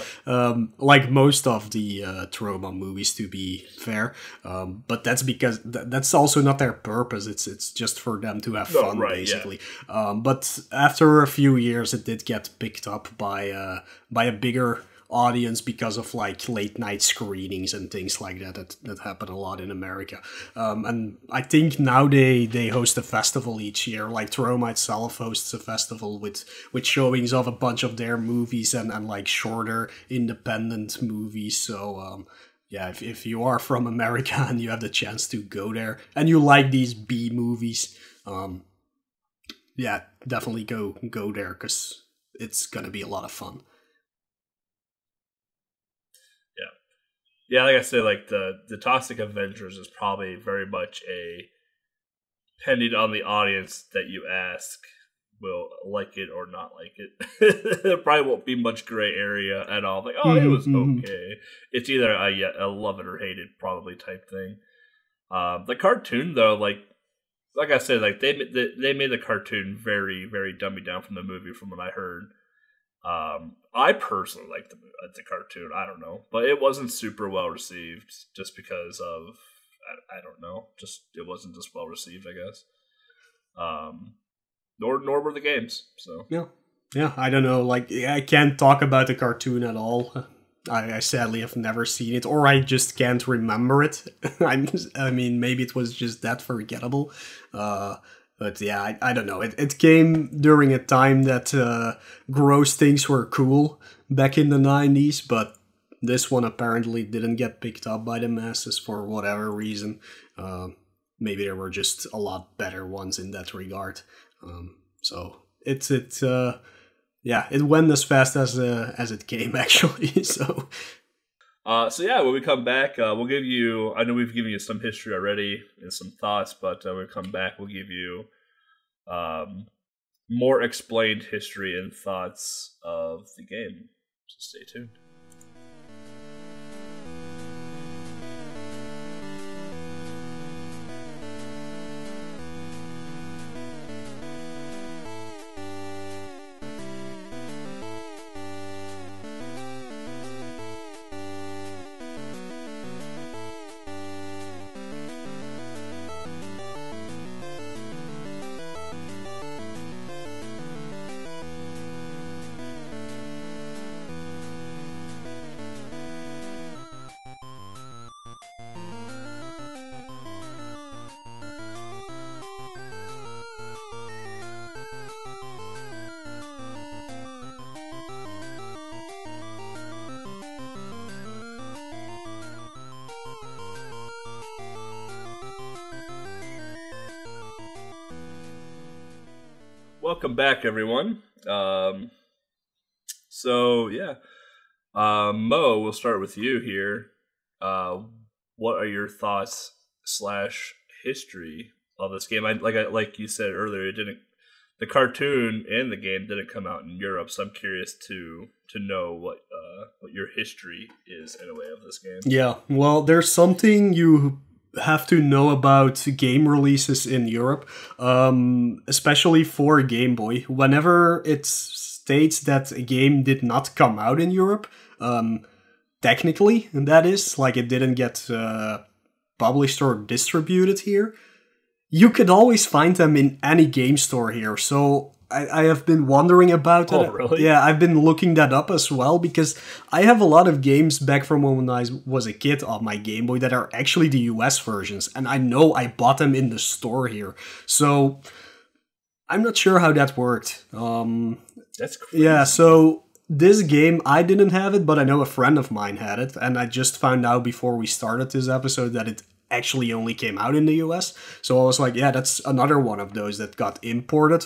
Like most of the Trauma movies, to be fair. But that's because that's also not their purpose. It's just for them to have fun, basically. Yeah. But after a few years, it did get picked up by a bigger audience because of like late night screenings and things like that happen a lot in America. And I think now they host a festival each year. Like Trauma itself hosts a festival with showings of a bunch of their movies and like shorter independent movies. So yeah, if you are from America and you have the chance to go there and you like these B movies, yeah, definitely go there because it's gonna be a lot of fun. Yeah, like I said, like the Toxic Avengers is probably very much depending on the audience that you ask, will like it or not like it. There probably won't be much gray area at all. Like, oh, it was okay. It's either a love it or hate it probably type thing. The cartoon though, like I said, like they made the cartoon very, very dumbed down from the movie, from what I heard. I personally like the cartoon. I don't know, but it wasn't super well received just because of I don't know. Just it wasn't just well received, I guess. Nor were the games. So yeah. I don't know. Like I can't talk about the cartoon at all. I sadly have never seen it, or I just can't remember it. I mean, maybe it was just that forgettable. But yeah, I don't know. It came during a time that gross things were cool back in the 90s, but this one apparently didn't get picked up by the masses for whatever reason. Maybe there were just a lot better ones in that regard. So it went as fast as it came, actually. So yeah, when we come back, we'll give you. I know we've given you some history already and some thoughts, but when we come back, we'll give you more explained history and thoughts of the game. So stay tuned. Welcome back, everyone. Mo, we'll start with you here. What are your thoughts / history of this game? Like you said earlier, the cartoon and the game didn't come out in Europe, so I'm curious to know what your history is in a way of this game. Yeah, well, there's something you have to know about game releases in Europe, especially for Game Boy. Whenever it states that a game did not come out in Europe, technically, that is, like it didn't get published or distributed here, you could always find them in any game store here. So I have been wondering about it. Oh, really? Yeah, I've been looking that up as well, because I have a lot of games back from when I was a kid on my Game Boy that are actually the US versions, and I know I bought them in the store here. So I'm not sure how that worked. That's crazy. Yeah, so this game, I didn't have it, but I know a friend of mine had it, and I just found out before we started this episode that it actually only came out in the US. So I was like, yeah, that's another one of those that got imported.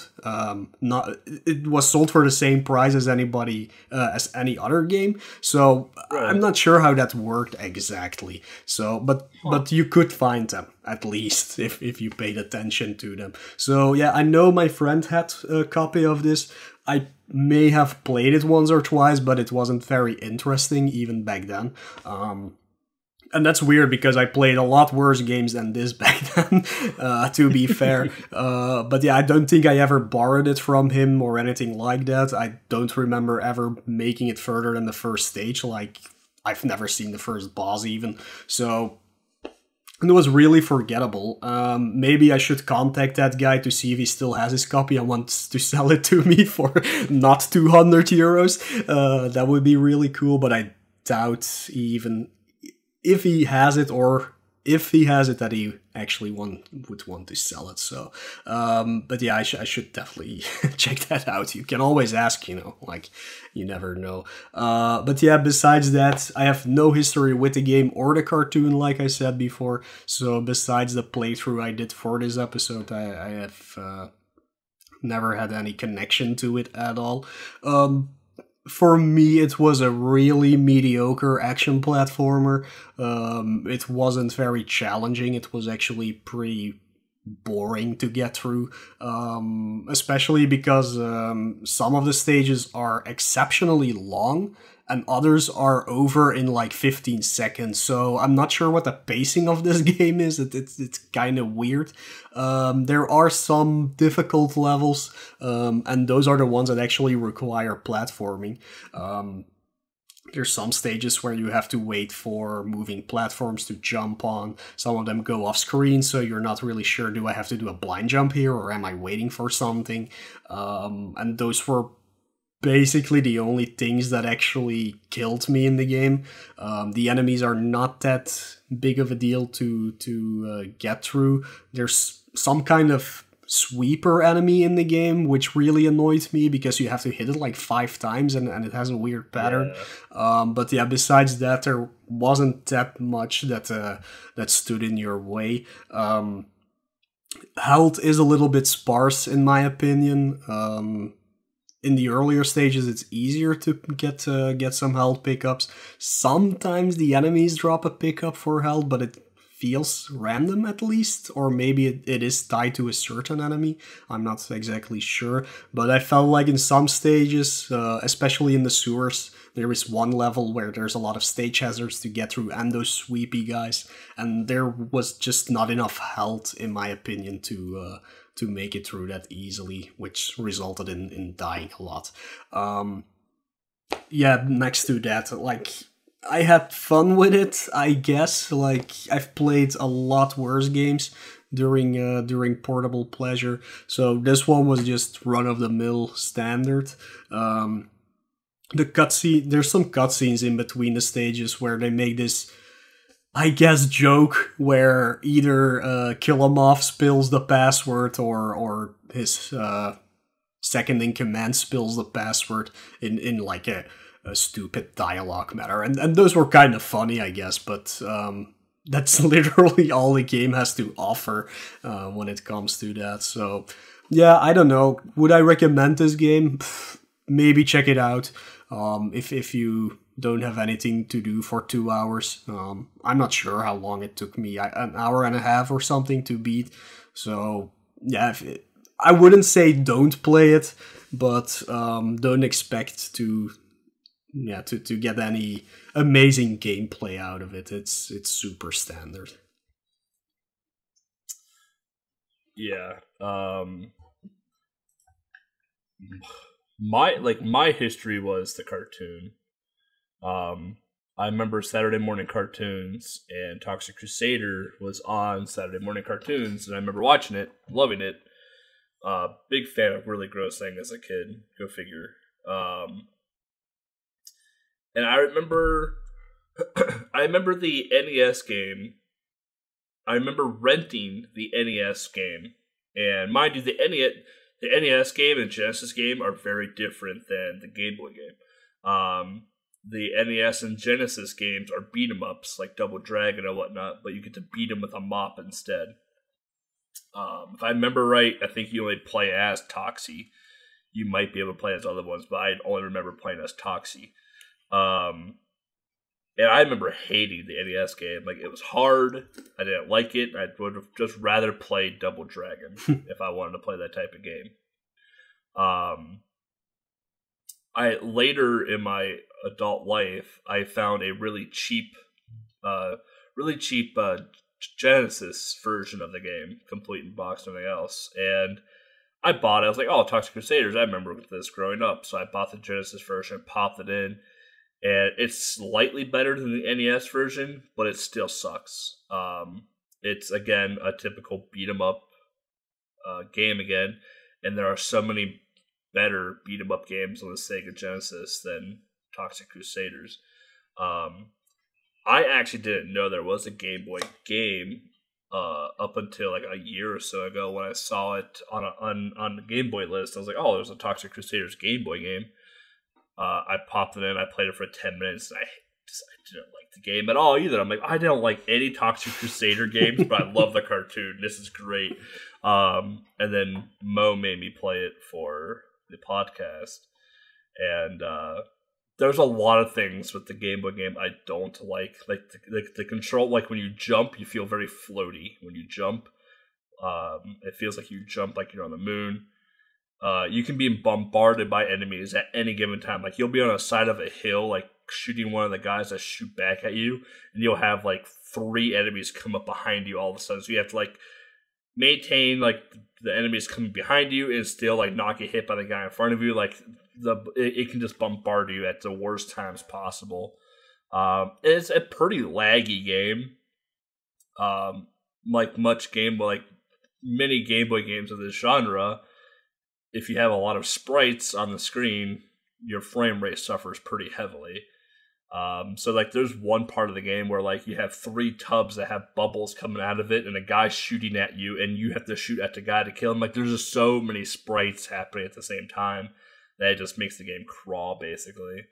Not it was sold for the same price as as any other game. So I'm Right. not sure how that worked exactly. So, but you could find them at least if you paid attention to them. So yeah, I know my friend had a copy of this. I may have played it once or twice, but it wasn't very interesting even back then. And that's weird because I played a lot worse games than this back then, to be fair. But yeah, I don't think I ever borrowed it from him or anything like that. I don't remember ever making it further than the first stage. Like, I've never seen the first boss even. So it was really forgettable. Maybe I should contact that guy to see if he still has his copy and wants to sell it to me for not 200 euros. That would be really cool, but I doubt even if he has it, or if he has it, that he actually would want to sell it. So, but yeah, I should definitely check that out. You can always ask, like, you never know. But yeah, besides that, I have no history with the game or the cartoon, like I said before. So besides the playthrough I did for this episode, I have never had any connection to it at all. For me, it was a really mediocre action platformer. It wasn't very challenging. It was actually pretty boring to get through, especially because some of the stages are exceptionally long and others are over in like 15 seconds. So I'm not sure what the pacing of this game is. It's kind of weird. There are some difficult levels, and those are the ones that actually require platforming. There's some stages where you have to wait for moving platforms to jump on. Some of them go off screen, so you're not really sure, do I have to do a blind jump here or am I waiting for something? And those were basically the only things that actually killed me in the game. The enemies are not that big of a deal to get through. There's some kind of sweeper enemy in the game, which really annoyed me because you have to hit it like 5 times and it has a weird pattern. Yeah. But yeah, besides that, there wasn't that much that stood in your way. Health is a little bit sparse in my opinion. In the earlier stages, it's easier to get some health pickups. Sometimes the enemies drop a pickup for health, but it feels random at least, or maybe it is tied to a certain enemy. I'm not exactly sure, but I felt like in some stages, especially in the sewers, there is one level where there's a lot of stage hazards to get through and those sweepy guys, and there was just not enough health, in my opinion, to make it through that easily, which resulted in dying a lot. Yeah, next to that, like, I had fun with it, I guess. Like, I've played a lot worse games during portable pleasure, so this one was just run-of-the-mill standard. The cutscene, there's some cutscenes in between the stages where they make this, I guess, joke where either Killamoff spills the password or his second in command spills the password in like a stupid dialogue matter. And those were kind of funny, I guess, but that's literally all the game has to offer when it comes to that. So yeah, I don't know. Would I recommend this game? Maybe check it out if you don't have anything to do for 2 hours. I'm not sure how long it took me, an hour and a half or something to beat. So yeah, I wouldn't say don't play it, but don't expect to get any amazing gameplay out of it. It's super standard. Yeah. My history was the cartoon. I remember Saturday morning cartoons, and Toxic Crusader was on Saturday morning cartoons, and I remember watching it, loving it. Big fan of really gross thing as a kid. Go figure. And I remember, I remember the NES game. I remember renting the NES game, and mind you, the NES game and Genesis game are very different than the Game Boy game. the NES and Genesis games are beat 'em ups like Double Dragon and whatnot, but you get to beat them with a mop instead. If I remember right, I think you only play as Toxie. You might be able to play as other ones, but I only remember playing as Toxie. And I remember hating the NES game. Like, it was hard. I didn't like it. I would have just rather played Double Dragon if I wanted to play that type of game. I later in my adult life, I found a really cheap Genesis version of the game, complete in box and everything else. And I bought it. I was like, oh, Toxic Crusaders. I remember this growing up. So I bought the Genesis version, popped it in. And it's slightly better than the NES version, but it still sucks. It's, again, a typical beat-em-up game again. And there are so many better beat-em-up games on the Sega Genesis than Toxic Crusaders. I actually didn't know there was a Game Boy game up until like a year or so ago when I saw it on the Game Boy list. I was like, oh, there's a Toxic Crusaders Game Boy game. I popped it in. I played it for 10 minutes, and I didn't like the game at all either. I'm like, I don't like any Toxic Crusader games, but I love the cartoon. This is great. And then Mo made me play it for the podcast, and there's a lot of things with the Game Boy game I don't like. Like the control, like when you jump, you feel very floaty. When you jump, it feels like you jump like you're on the moon. You can be bombarded by enemies at any given time. Like, you'll be on the side of a hill, like shooting one of the guys that shoot back at you, and you'll have like 3 enemies come up behind you all of a sudden. So you have to like maintain like the enemies coming behind you and still like not get hit by the guy in front of you. Like it can just bombard you at the worst times possible. It's a pretty laggy game. Like many Game Boy games of this genre, if you have a lot of sprites on the screen, your frame rate suffers pretty heavily. So like there's one part of the game where like you have 3 tubs that have bubbles coming out of it and a guy shooting at you and you have to shoot at the guy to kill him. Like, there's just so many sprites happening at the same time that it just makes the game crawl, basically.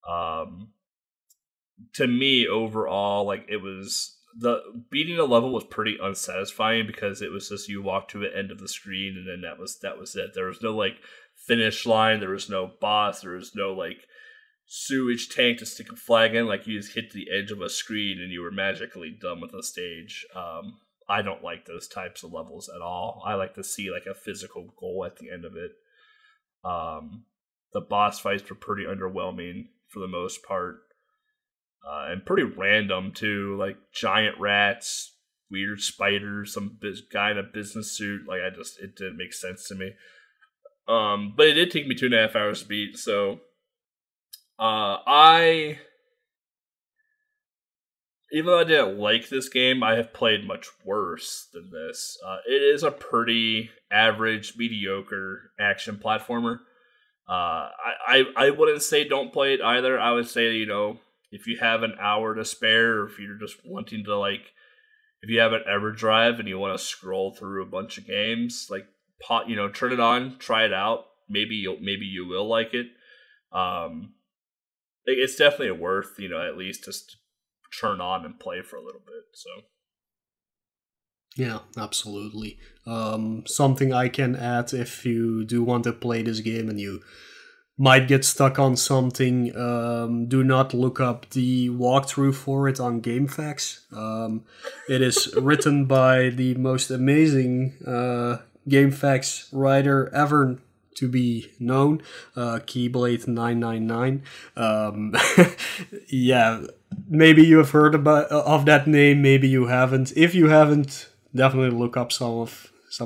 To me, overall, like, it was... the beating a level was pretty unsatisfying because it was just you walk to the end of the screen and then that was it. There was no like finish line, there was no boss, there was no like sewage tank to stick a flag in. Like, you just hit the edge of a screen and you were magically done with the stage. I don't like those types of levels at all. I like to see like a physical goal at the end of it. The boss fights were pretty underwhelming for the most part. And pretty random too, like giant rats, weird spiders, some guy in a business suit. Like, it didn't make sense to me. But it did take me 2.5 hours to beat. So, even though I didn't like this game, I have played much worse than this. It is a pretty average, mediocre action platformer. I wouldn't say don't play it either. I would say, if you have an hour to spare, or if you're just wanting to, like, if you have an EverDrive and you want to scroll through a bunch of games, like, turn it on, try it out. Maybe you will like it. It's definitely worth, at least just turn on and play for a little bit. So. Yeah, absolutely. Something I can add, if you do want to play this game and you might get stuck on something, do not look up the walkthrough for it on GameFAQs. It is written by the most amazing GameFAQs writer ever to be known, Keyblade999. Yeah, maybe you have heard of that name, maybe you haven't. If you haven't, definitely look up some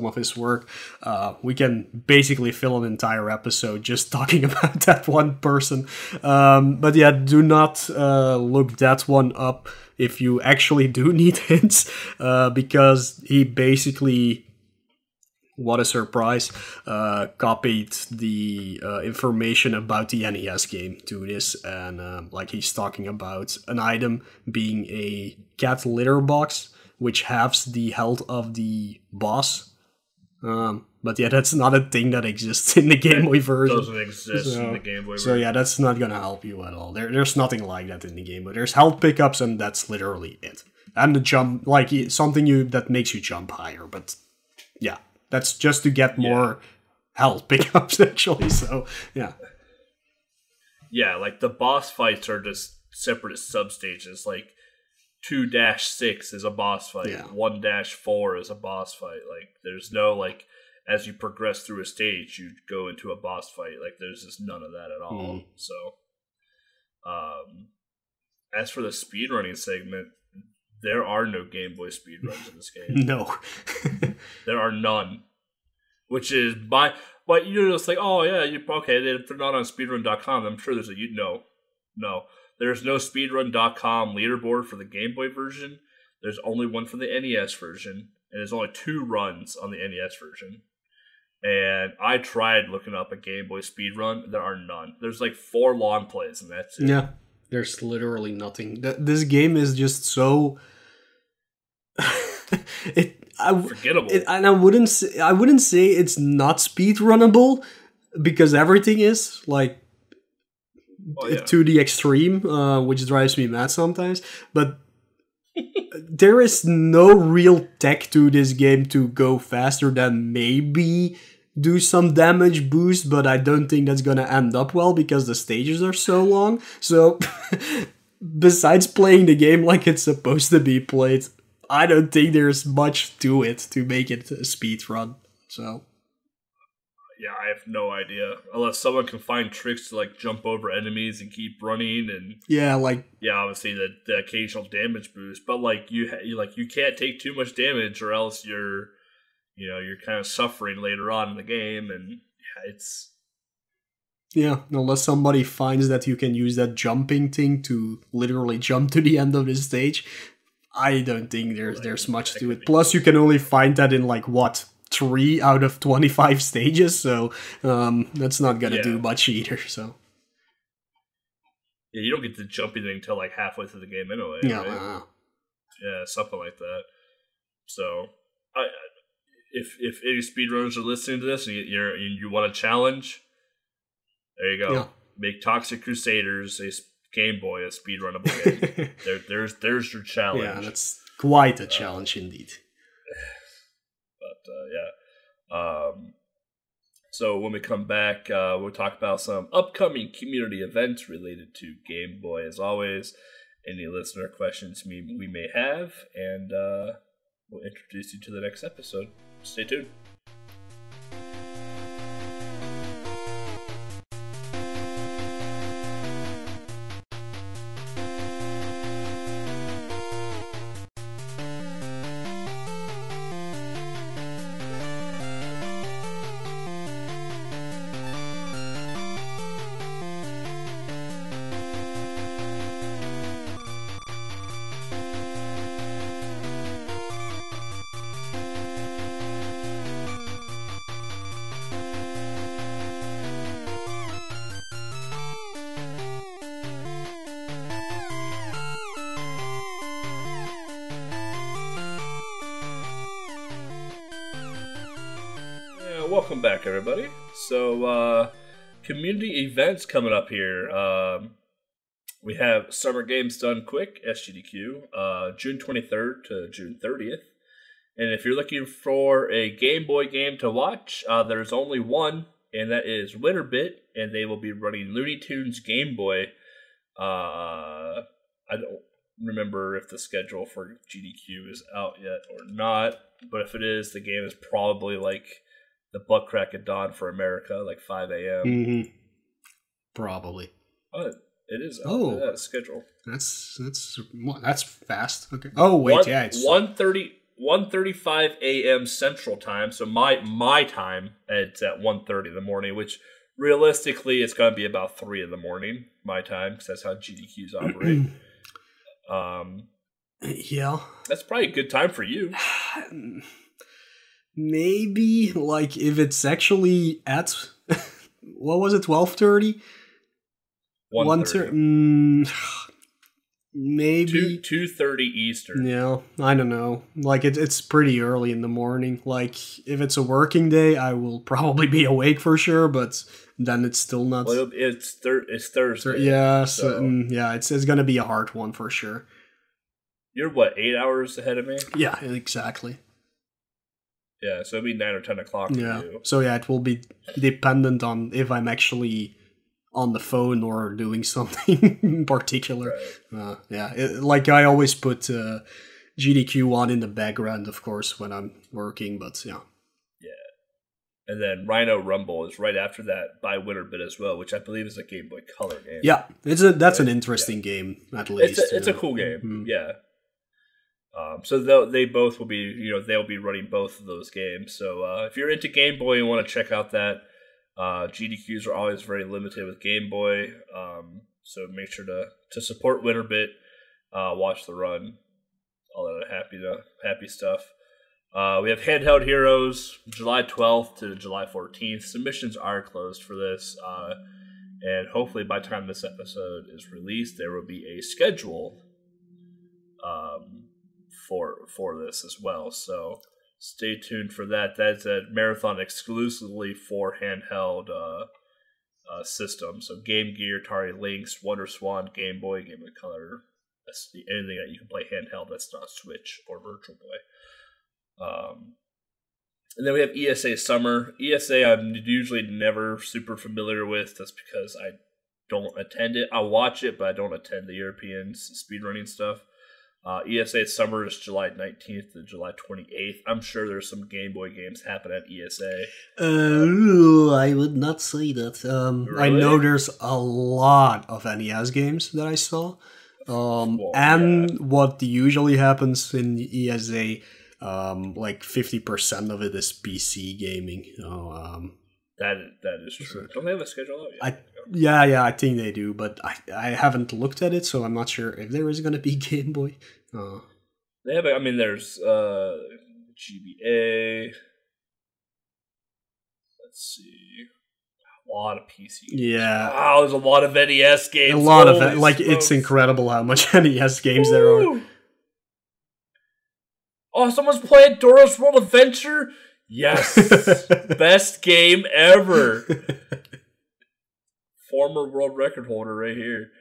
of his work. We can basically fill an entire episode just talking about that one person. But yeah, do not look that one up if you actually do need hints, because he basically, what a surprise, copied the information about the NES game to this. And like, he's talking about an item being a cat litter box, which halves the health of the boss. But But yeah, that's not a thing that exists in the Game Boy version. Doesn't exist in the Game Boy version. So yeah, that's not gonna help you at all. There's nothing like that in the Game Boy. There's health pickups, and that's literally it. And the jump, like something that makes you jump higher. But yeah, that's just to get more health pickups actually. So yeah. Yeah, like the boss fights are just separate substages. Like 2-6 is a boss fight. 1-4 is a boss fight. Like there's no like as you progress through a stage, you go into a boss fight. Like there's just none of that at all. So, as for the speedrunning segment, there are no Game Boy speedruns in this game. No, there are none. Which is but you're just like, oh yeah, okay, they're not on speedrun.com. I'm sure there's no. There's no speedrun.com leaderboard for the Game Boy version. There's only one for the NES version, and there's only 2 runs on the NES version. And I tried looking up a Game Boy speedrun. There are none. There's like 4 long plays, and that's it. Yeah, there's literally nothing. This game is just so forgettable. And I wouldn't say it's not speedrunnable, because everything is like to the extreme, which drives me mad sometimes. But there is no real tech to this game to go faster than maybe do some damage boost, but I don't think that's gonna end up well because the stages are so long. So besides playing the game like it's supposed to be played, I don't think there's much to it to make it a speed run. So yeah, I have no idea. Unless someone can find tricks to like jump over enemies and keep running, and obviously the occasional damage boost. But like you can't take too much damage, or else you're kind of suffering later on in the game, and it's unless somebody finds that you can use that jumping thing to literally jump to the end of the stage, I don't think there's much to it. Plus, you can only find that in 3 out of 25 stages, so that's not gonna do much either. So yeah, you don't get the jumping thing until like halfway through the game anyway. Right? Yeah, something like that. So, if any speedrunners are listening to this and you want a challenge, there you go. Yeah. Make Toxic Crusaders a Game Boy a speedrunnable game. there's your challenge. Yeah, that's quite a challenge indeed. So when we come back, we'll talk about some upcoming community events related to Game Boy, as always, any listener questions we may have, and we'll introduce you to the next episode. Stay tuned. Welcome back, everybody. So, community events coming up here. We have Summer Games Done Quick, SGDQ, June 23rd to June 30th. And if you're looking for a Game Boy game to watch, there's only one, and that is Winterbit, and they will be running Looney Tunes Game Boy. I don't remember if the schedule for GDQ is out yet or not, but if it is, the game is probably like the butt crack of dawn for America, like 5 a.m. Mm-hmm. Probably. Oh, it is. Oh, schedule. That's fast. Okay. Oh wait, it's 1:35 a.m. Central Time. So my time, it's at 1:30 in the morning. Which realistically, it's going to be about 3 in the morning my time, because that's how GDQs operate. Yeah, that's probably a good time for you. Maybe, like, if it's actually at, what was it, 12:30? 1:30. maybe 2:30 Eastern. Yeah, I don't know. Like it's pretty early in the morning. Like if it's a working day, I will probably be awake for sure. But then it's still not. Well, it's Thursday. Yeah, so yeah, it's gonna be a hard one for sure. You're what, 8 hours ahead of me? Yeah, exactly. Yeah, so it'll be 9 or 10 o'clock for you. So yeah, it will be dependent on if I'm actually on the phone or doing something in particular. Right. Like I always put GDQ on in the background, of course, when I'm working, but yeah. Yeah. And then Rhino Rumble is right after that by Winter Bit as well, which I believe is a Game Boy Color game. Yeah, that's an interesting game, at least. It's a cool game, yeah. So they'll be running both of those games. So if you're into Game Boy and want to check out that, GDQs are always very limited with Game Boy. So make sure to support Winterbit, watch the run, all that happy stuff. We have Handheld Heroes, July 12th to July 14th. Submissions are closed for this, and hopefully by the time this episode is released, there will be a schedule for this as well. So stay tuned for that. That's a marathon exclusively for handheld systems. So Game Gear, Atari Lynx, Wonder Swan, Game Boy, Game Boy Color, anything that you can play handheld that's not Switch or Virtual Boy. And then we have ESA Summer. ESA I'm usually never super familiar with just because I don't attend it. I watch it, but I don't attend the European speedrunning stuff. ESA Summer is July 19th to July 28th. I'm sure there's some Game Boy games happen at ESA. I would not say that. Really? I know there's a lot of NES games that I saw. What usually happens in ESA, like 50% of it is PC gaming. That is true. Don't they have a schedule out yet? Yeah, I think they do, but I haven't looked at it, so I'm not sure if there is going to be Game Boy. They have. I mean, there's GBA. Let's see, a lot of PC games. Yeah. Wow, there's a lot of NES games. A lot of it. Like, it's incredible how much NES games there are. Oh, someone's playing Dora's World Adventure. Yes, best game ever. Former world record holder right here.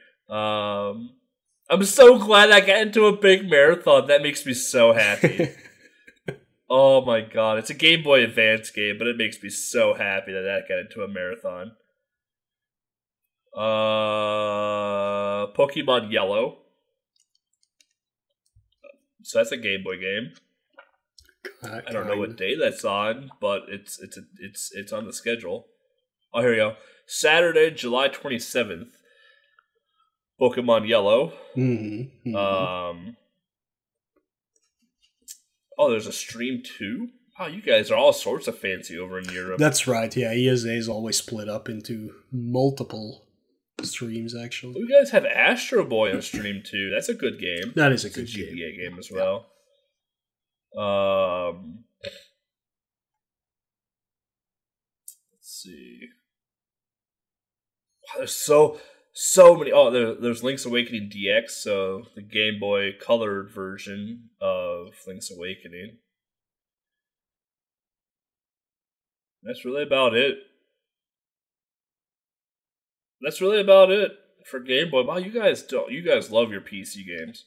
I'm so glad I got into a big marathon. That makes me so happy. Oh my god, it's a Game Boy Advance game, but it makes me so happy that I got into a marathon. Pokemon Yellow. So that's a Game Boy game. I don't know what day that's on, but it's on the schedule. Oh, here we go. Saturday, July 27th. Pokemon Yellow. Mm-hmm. Oh, there's a stream too? Wow, you guys are all sorts of fancy over in Europe. That's right, yeah. ESA is always split up into multiple streams, actually. You guys have Astro Boy on stream too. That's a good game. That is a good GBA game as well. Let's see. Wow, there's so many. Oh, there's Link's Awakening DX, so the Game Boy colored version of Link's Awakening. That's really about it. That's really about it for Game Boy. Wow, you guys love your PC games.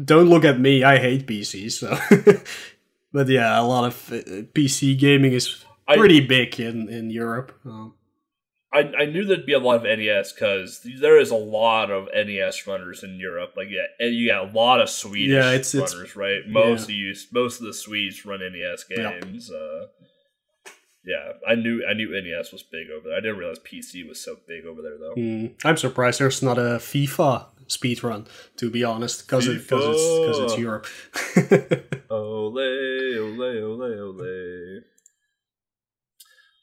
Don't look at me. I hate PCs. So, but yeah, a lot of PC gaming is pretty big in Europe. I knew there'd be a lot of NES because there is a lot of NES runners in Europe. Like, yeah, and you got a lot of Swedish runners, right? Most of the Swedes run NES games. Yeah, I knew NES was big over there. I didn't realize PC was so big over there, though. I'm surprised there's not a FIFA speedrun, to be honest, because it's Europe. Ole, ole, ole,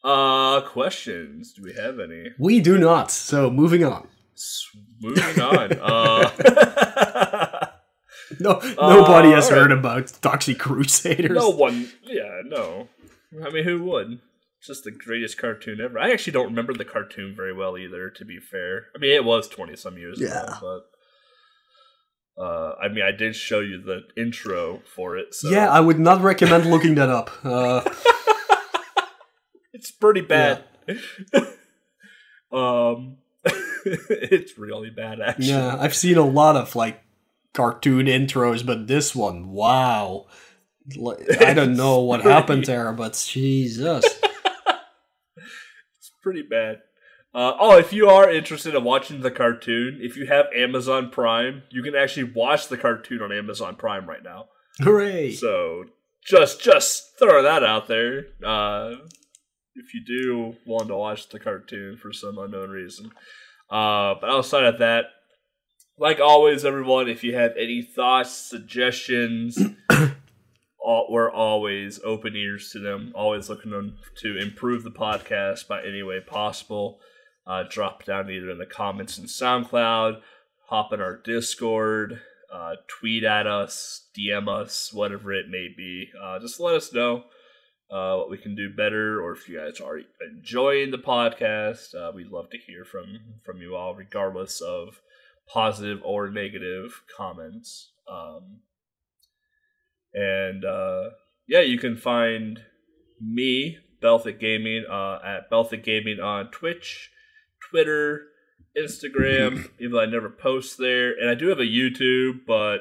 ole. Questions? Do we have any? We do not. So moving on. Nobody has heard about Toxic Crusaders. No one. Yeah, no. I mean, who would? It's just the greatest cartoon ever. I actually don't remember the cartoon very well either, to be fair. I mean, it was 20-some years ago, but... I mean, I did show you the intro for it. So. Yeah, I would not recommend looking that up. It's pretty bad. Yeah. It's really bad, actually. Yeah, I've seen a lot of like cartoon intros, but this one, wow. I don't know what happened there, but Jesus. It's pretty bad. If you are interested in watching the cartoon, if you have Amazon Prime, you can actually watch the cartoon on Amazon Prime right now. Hooray! So just throw that out there. If you do want to watch the cartoon for some unknown reason. But outside of that, like always, everyone, if you have any thoughts, suggestions, we're always open ears to them. Always looking to improve the podcast by any way possible. Drop down either in the comments in SoundCloud, hop in our Discord, tweet at us, DM us, whatever it may be. Just let us know what we can do better, or if you guys are enjoying the podcast. We'd love to hear from you all, regardless of positive or negative comments. You can find me, Belthic Gaming, at Belthic Gaming on Twitch, Twitter, Instagram, even though I never post there. And I do have a YouTube, but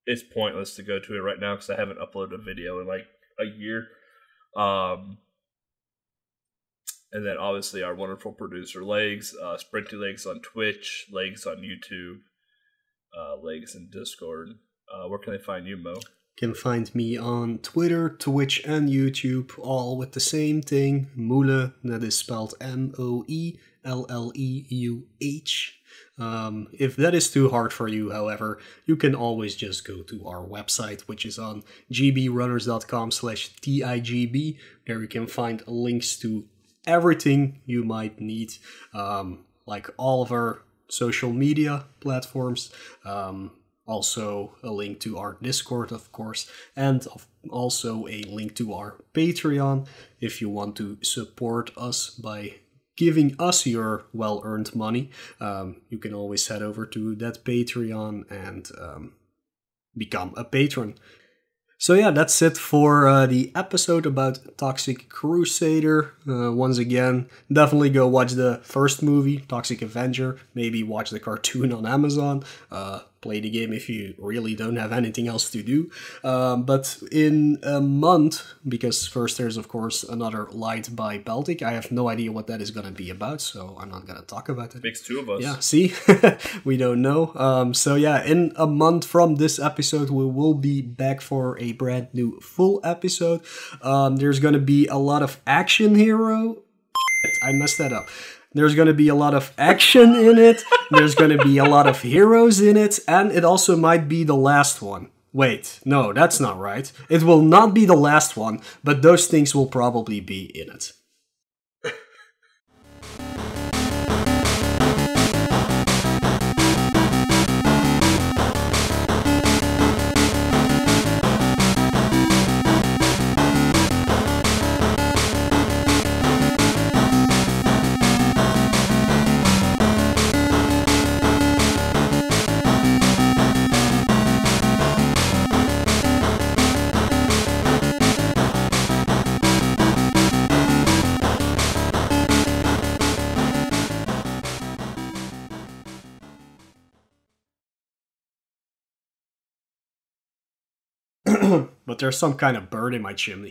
it's pointless to go to it right now because I haven't uploaded a video in like a year. And then obviously our wonderful producer Legs, SprintingLegs on Twitch, Legs on YouTube, Legs in Discord. Where can they find you, Mo? You can find me on Twitter, Twitch, and YouTube, all with the same thing, Moelle, that is spelled Moelleuh. If that is too hard for you, however, you can always just go to our website, which is on gbrunners.com/TIGB. There you can find links to everything you might need, like all of our social media platforms, also a link to our Discord, of course, and also a link to our Patreon if you want to support us by giving us your well-earned money. You can always head over to that Patreon and become a patron. So yeah, that's it for the episode about Toxic Crusader. Once again, definitely go watch the first movie, Toxic Avenger. Maybe watch the cartoon on Amazon. Play the game if you really don't have anything else to do. But in a month, because first there's of course another Light by Baltic. I have no idea what that is going to be about, so I'm not going to talk about it. Makes two of us. Yeah, see? We don't know. So yeah, in a month from this episode, we will be back for a brand new full episode. There's going to be a lot of action hero. I messed that up. There's going to be a lot of action in it, there's going to be a lot of heroes in it, and it also might be the last one. Wait, no, that's not right. It will not be the last one, but those things will probably be in it. But there's some kind of bird in my chimney.